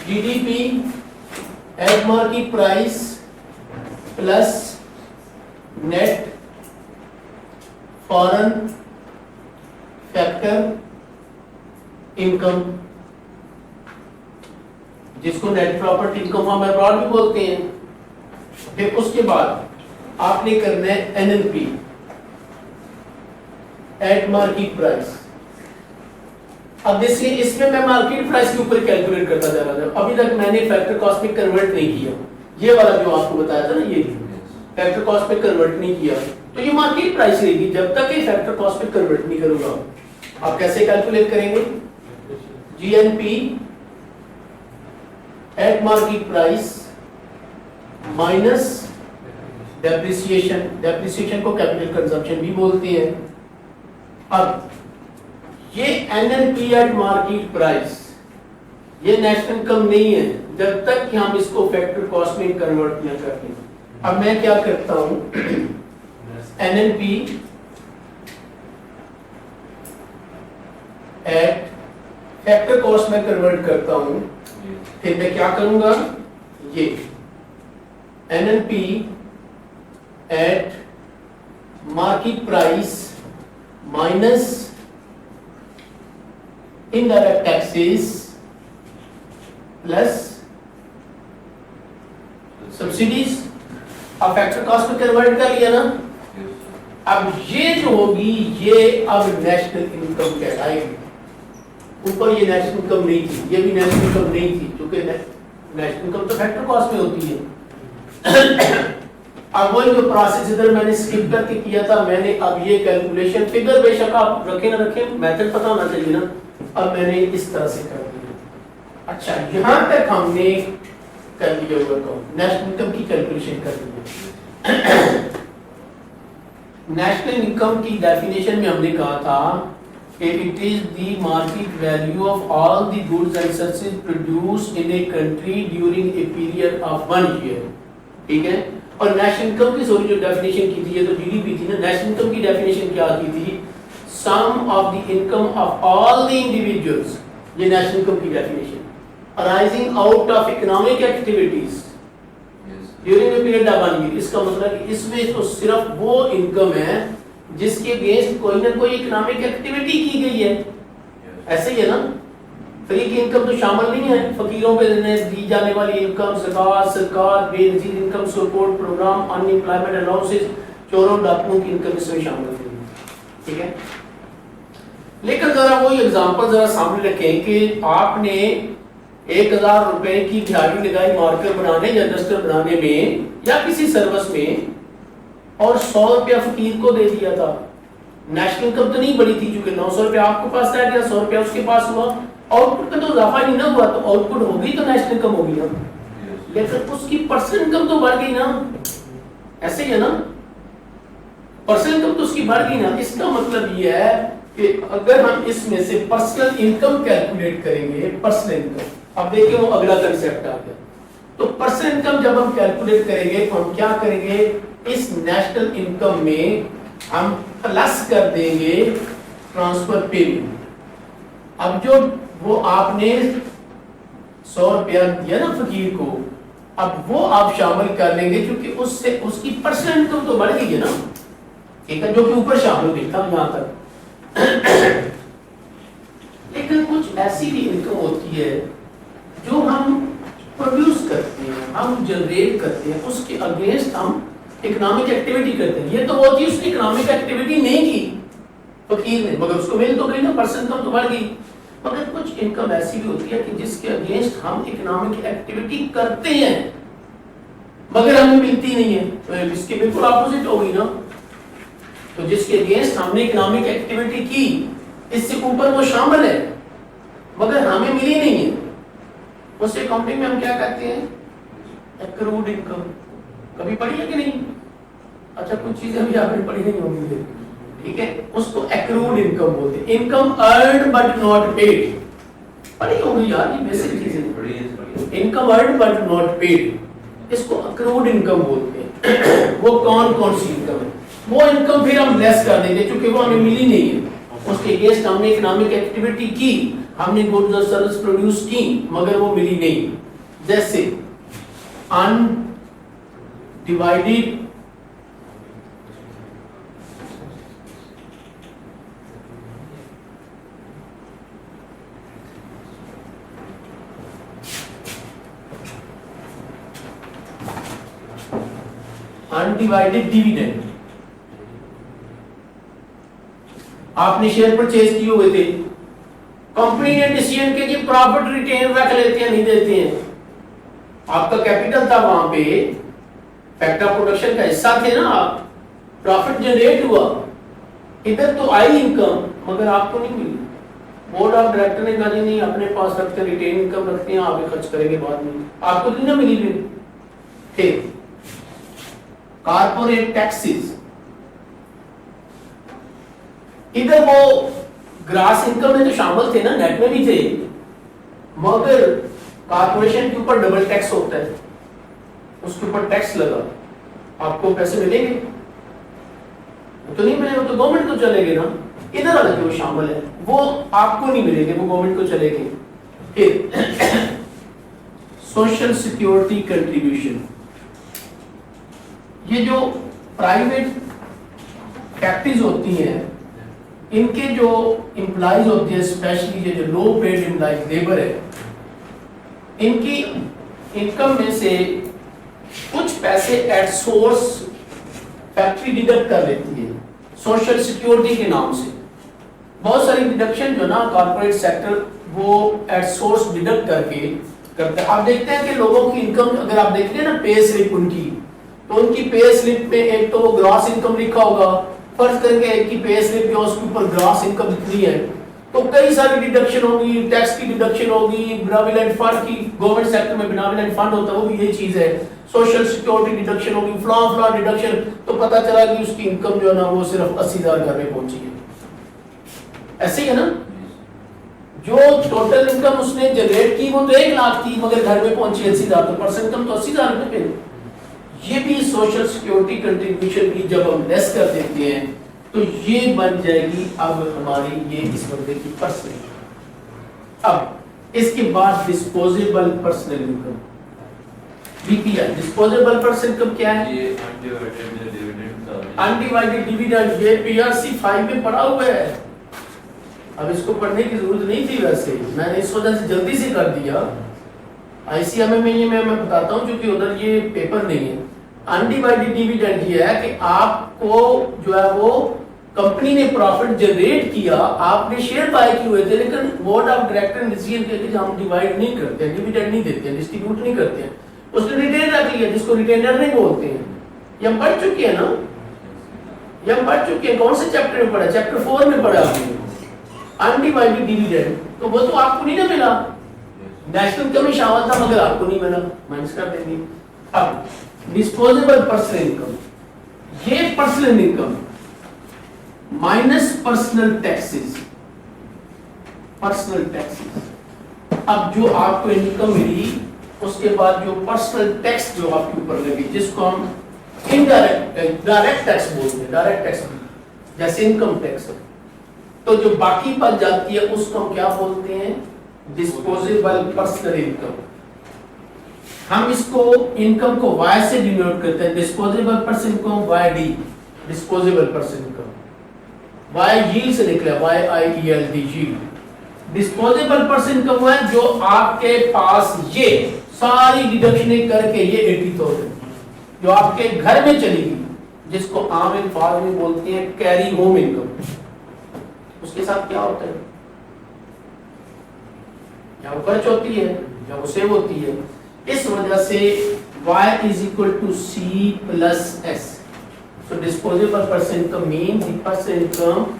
GDP at market price plus net foreign factor income, جس کو نیٹ پراپرٹی انکم ہم ابراڈ بھی بولتے ہیں. پھر اس کے بعد آپ نے کرنا ہے NNP ایٹ مارکیٹ پرائس. اب دیکھیں اس میں مارکیٹ پرائس کے اوپر کیلکولیٹ کرتا جا رہا تھا. ابھی تک میں نے فیکٹر کاسٹ میں کنورٹ نہیں کیا. یہ والا جو آپ کو بتایا تھا نا, یہ فیکٹر کاسٹ میں کنورٹ نہیں کیا تو یہ مارکیٹ پرائس رہے گی جب تک یہ فیکٹر کاسٹ میں کنورٹ نہیں کروں گا. آپ کیسے کیلکولیٹ کریں گے؟ GNP at market price minus depreciation. Depreciation کو کیپٹل کنزمپشن بھی بولتے ہیں. اب یہ NNP ایٹ مارکیٹ پرائس یہ نیشنل انکم نہیں ہے جب تک کہ ہم اس کو فیکٹر کاسٹ میں کنورٹ نہ کر دیں. اب میں کیا کرتا ہوں, NNP ایٹ فیکٹر کاسٹ میں کنورٹ کرتا ہوں. پھر میں کیا کروں گا, یہ NNP at market price minus indirect taxes plus subsidies. اب فیکٹر کاسٹ میں کنورٹ کر لیا نا. اب یہ جو ہوگی یہ اب نیشنل انکم کہلائے گی. اوپر یہ نیشنل انکم نہیں تھی, یہ بھی نیشنل انکم نہیں تھی کیونکہ نیشنل انکم تو فیکٹر کاسٹ میں ہوتی ہے. اب وہی جو پروسیس ادھر میں نے سکپ کر کے کیا تھا, میں نے اب یہ کیلکولیشن فگر بے شک آپ رکھیں نہ رکھیں میتھڈ پتہ ہونا چاہیے نا. اب میں نے اس طرح سے کر دیا. اچھا یہاں تک ہم نے کر لیا ہوگا نیشنل انکم کی کیلکولیشن کر دی. نیشنل انکم کی ڈیفینیشن میں ہم نے کہا تھا it is the market value of all the goods and services produced in a country during a period of 1 year. ٹھیک ہے. اور نیشنل انکم کی سوری جو ڈیفینیشن کی تھی یہ تو جی ڈی پی تھی نا. نیشنل انکم کی ڈیفینیشن کیا کی تھی؟ sum of the income of all the individuals. یہ نیشنل انکم کی definition. arising out of economic activities during a period of 1 year. اس کا مطلب کہ اس میں تو صرف وہ انکم ہے جس کے اگینسٹ کوئی نہ کوئی اکنامک ایکٹیویٹی کی گئی ہے. ایسے ہی ہے نا. فری کی انکم تو شامل نہیں ہے. فقیروں پہ دی جانے والی انکم، زکوٰۃ، صدقات، بے نظیر انکم سپورٹ پروگرام، ان امپلائمنٹ الاؤنسز، چوروں ڈاکوؤں کی انکم اس میں شامل ہے. ٹھیک ہے. لیکن ذرا وہی ایگزامپل ذرا سامنے رکھیں کہ آپ نے 1000 روپے کی دیہڑی لگائی مارکر بنانے یا ڈسٹر بنانے میں یا کسی سروس میں اور 100 روپیہ فقیر کو دے دیا تھا. نیشنل انکم تو نہیں بڑی تھی چونکہ 900 روپیہ آپ کے پاس رہ گیا، 100 روپیہ اس کے پاس ہوا. آؤٹ پٹ کا تو اضافہ نہیں نہ ہوا تو آؤٹ پٹ ہوگی تو نیشنل انکم ہوگی نا. لیکن اس کی پرسنل انکم تو بڑھ گئی نا. ایسے ہی ہے نا. پرسنل انکم تو اس کی بڑھ گئی نا. اس کا مطلب یہ ہے کہ اگر ہم اس میں سے پرسنل انکم کیلکولیٹ کریں گے، پرسنل انکم، اب دیکھیں وہ اگلا کنسیپٹ آ گیا. تو پرسنل انکم جب ہم کیلکولیٹ کریں گے تو ہم کیا کریں گے؟ اس نیشنل انکم میں ہم پلس کر دیں گے ٹرانسفر پیمنٹ. اب جو وہ آپ نے 100 روپیہ دیا نا فقیر کو، اب وہ آپ شامل کر لیں گے کیونکہ اس سے اس کی پرسنل انکم تو بڑھ گئی ہے نا. ٹھیک ہے، جو کہ اوپر شامل ہوئی تھا یہاں تک. لیکن کچھ ایسی بھی انکم ہوتی ہے جو ہم پروڈیوس کرتے ہیں، ہم جنریٹ کرتے ہیں، اس کے اگینسٹ ہم اکنامک ایکٹیویٹی کرتے ہیں. یہ تو وہ تھی اس نے اکنامک ایکٹیویٹی نہیں کی فقیر نے، مگر اس کو مل تو گئی نا، پرسنل انکم تو بڑھ گئی. مگر کچھ انکم ایسی بھی ہوتی ہے کہ جس کے اگینسٹ ہم اکنامک ایکٹیویٹی کرتے ہیں مگر ہمیں ملتی نہیں ہے. تو اس کے بالکل اپوزٹ ہوگی نا. تو جس کے اگینسٹ ہم نے اکنامک ایکٹیویٹی کی اس سے اوپر وہ شامل ہے مگر ہمیں ملی نہیں ہے. اس اکاؤنٹنگ میں ہم کیا کہتے ہیں؟ ایکروڈ انکم. کبھی پڑھی ہے کہ نہیں؟ اچھا کچھ چیزیں بھی آپ نے پڑھی نہیں ہوں گی. ٹھیک ہے، اس کو ایکروڈ انکم بولتے ہیں. Income earned but not paid. پڑھی ہوگی یار، یہ بیسک چیزیں. Income earned but not paid, اس کو ایکروڈ انکم بولتے ہیں. وہ کون کون سی انکم ہے؟ وہ انکم پھر ہم لیس کر دیں گے چونکہ وہ ہمیں ملی نہیں ہے. اس کے اگینسٹ ہم نے اکنامک ایکٹیویٹی کی، ہم نے گڈز اور سروس پروڈیوس کی مگر وہ ملی نہیں. جیسے ان ڈیوائڈیڈ undivided dividend. آپ نے شیئر پرچیز کیے ہوئے تھے، کمپنی نے ڈیسیژن کیا کہ پرافٹ ریٹین رکھ لیتے ہیں نہیں دیتے ہیں. آپ کا کیپٹل تھا وہاں پہ، فیکٹر آف پروڈکشن کا حصہ تھے نا آپ، پرافٹ جنریٹ ہوا، ادھر تو آئی انکم مگر آپ کو نہیں ملی. بورڈ آف ڈائریکٹر نے کہا جی نہیں اپنے پاس رکھتے ہیں، ریٹین انکم رکھتے ہیں، آپ ہی خرچ کریں گے بعد میں، آپ کو نہیں نہ ملی. پھر کارپوریٹ ٹیکسز، ادھر وہ گراس انکم میں تو شامل تھے نا، نیٹ میں بھی تھے مگر کارپوریشن کے اوپر ڈبل ٹیکس ہوتا ہے، اس کے اوپر ٹیکس لگا. آپ کو پیسے ملیں گے؟ تو نہیں ملے، وہ تو گورنمنٹ کو چلے گے نا. ادھر الگ وہ شامل ہے، وہ آپ کو نہیں ملیں گے، وہ گورنمنٹ کو چلے گے. پھر سوشل سیکیورٹی کنٹریبیوشن، یہ جو پرائیویٹ فیکٹریز ہوتی ہیں ان کے جو امپلائیز ہوتے ہیں، اسپیشلی یہ جو لو پیڈ امپلائیز لیبر ہے، ان کی انکم میں سے کچھ پیسے ایٹ سورس فیکٹری ڈیڈکٹ کر لیتی ہے سوشل سیکیورٹی کے نام سے. بہت ساری ڈیڈکشن جو نا کارپوریٹ سیکٹر وہ ایٹ سورس ڈیڈکٹ کر کے کرتا ہے. آپ دیکھتے ہیں کہ لوگوں کی انکم اگر آپ دیکھتے ہیں نا پے سلپ ان کی، تو ان کی پے سلپ میں ایک تو وہ گراس انکم لکھا ہوگا، فرض کریں کہ ایک کی پے سلپ ہے اس کے اوپر گراس انکم اتنی ہے، تو کئی ساری ڈیڈکشن ہوگی، ٹیکس کی ڈیڈکشن ہوگی، بناولنٹ فنڈ کی، گورنمنٹ سیکٹر میں بناولنٹ فنڈ ہوتا ہے وہ بھی یہ چیز ہے، سوشل سیکیورٹی ڈیڈکشن ہوگی، فلاں ڈیڈکشن. تو پتہ چلا کہ اس کی انکم جو ہے نا وہ صرف 80,000 گھر میں پہنچی ہے. ایسے ہی ہے نا, جو ٹوٹل انکم اس نے جنریٹ کی وہ تو 1 لاکھ تھی, مگر گھر میں پہنچی 80,000, تو پرسنٹ انکم تو 80,000 روپے پہ. یہ بھی سوشل سیکورٹی کنٹریبیوشن کی جب ہم لیس کر دیتے ہیں تو یہ بن جائے گی اب ہماری یہ اس بندے کی پرسنل. اب اس کے بعد disposable personal income, B P I. Disposable personal income کیا ہے؟ یہ ڈیویڈنڈ انڈیوائڈیڈ ڈیویڈنڈ. یہ پی آر سی 5 میں پڑا ہوا ہے. اب اس کو پڑھنے کی ضرورت نہیں تھی, ویسے میں نے اس وجہ سے جلدی سے کر دیا. آئی سی ایم میں یہ میں بتاتا ہوں کیونکہ ادھر یہ پیپر نہیں ہے. انڈیوائڈیڈ ڈیویڈنڈ یہ ہے کہ آپ کو جو ہے وہ کمپنی نے پروفٹ جنریٹ کیا, آپ نے شیئر بائی کیے ہوئے تھے, لیکن بورڈ آف ڈائریکٹر نے ڈیسیژن کیا کہ ہم ڈیوائڈ نہیں کرتے, ڈیویڈنڈ نہیں دیتے ہیں, ڈسٹریبیوٹ نہیں کرتے ہیں. اس نے ریٹین رکھ لیا, جس کو ریٹینر نہیں بولتے ہیں. یہ ہم پڑھ چکے ہیں نا, یہ ہم پڑھ چکے ہیں. کون سے چیپٹر میں پڑھا؟ چیپٹر 4 میں پڑھا آپ نے انڈیوائڈیڈ ڈیویڈنڈ. تو وہ تو آپ کو نہیں نہ ملا, نیشنل انکم میں شامل تھا مگر آپ کو نہیں ملا, مائنس کر دیں گے. اب ڈسپوزیبل پرسنل انکم, یہ personal income minus personal taxes. Personal taxes. اب جو آپ کو انکم ملی اس کے بعد جو پرسنل ٹیکس جو آپ کے اوپر لگی, جس کو ہم انڈائریکٹ ڈائریکٹ ٹیکس بولتے ہیں, ڈائریکٹ ٹیکس جیسے انکم ٹیکس, تو جو باقی بچ جاتی ہے اس کو ہم کیا بولتے ہیں؟ Disposable personal income. ہم اس کو انکم کو وائی سے ڈینوٹ کرتے ہیں. Disposable personal income Y D, disposable personal income. Y yield سے نکلا, Y I E L D, yield. Disposable personal income ہے جو آپ کے پاس یہ ساری ڈیڈکشنیں کر کے یہ 80,000 جو آپ کے گھر میں چلی گئی, جس کو عام الفاظ میں بولتے ہیں کیری ہوم انکم. اس کے ساتھ کیا ہوتا ہے؟ یا وہ خرچ ہوتی ہے یا وہ سیو ہوتی ہے. اس وجہ سے y is equal to c plus s. So disposable person income means the person income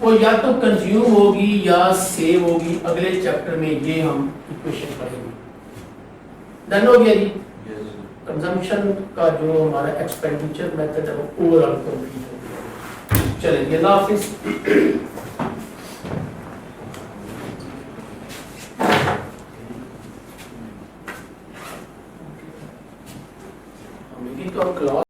وہ یا تو کنزیوم ہوگی یا سیو ہوگی. اگلے چیپٹر میں یہ ہم ایکویشن پڑھیں گے. ڈن ہو گیا جی. کنزمپشن کا جو ہمارا ایکسپینڈیچر میتھڈ ہے وہ اوور آل کمپلیٹ ہو گیا. چلیں اللہ حافظ. تو کلاس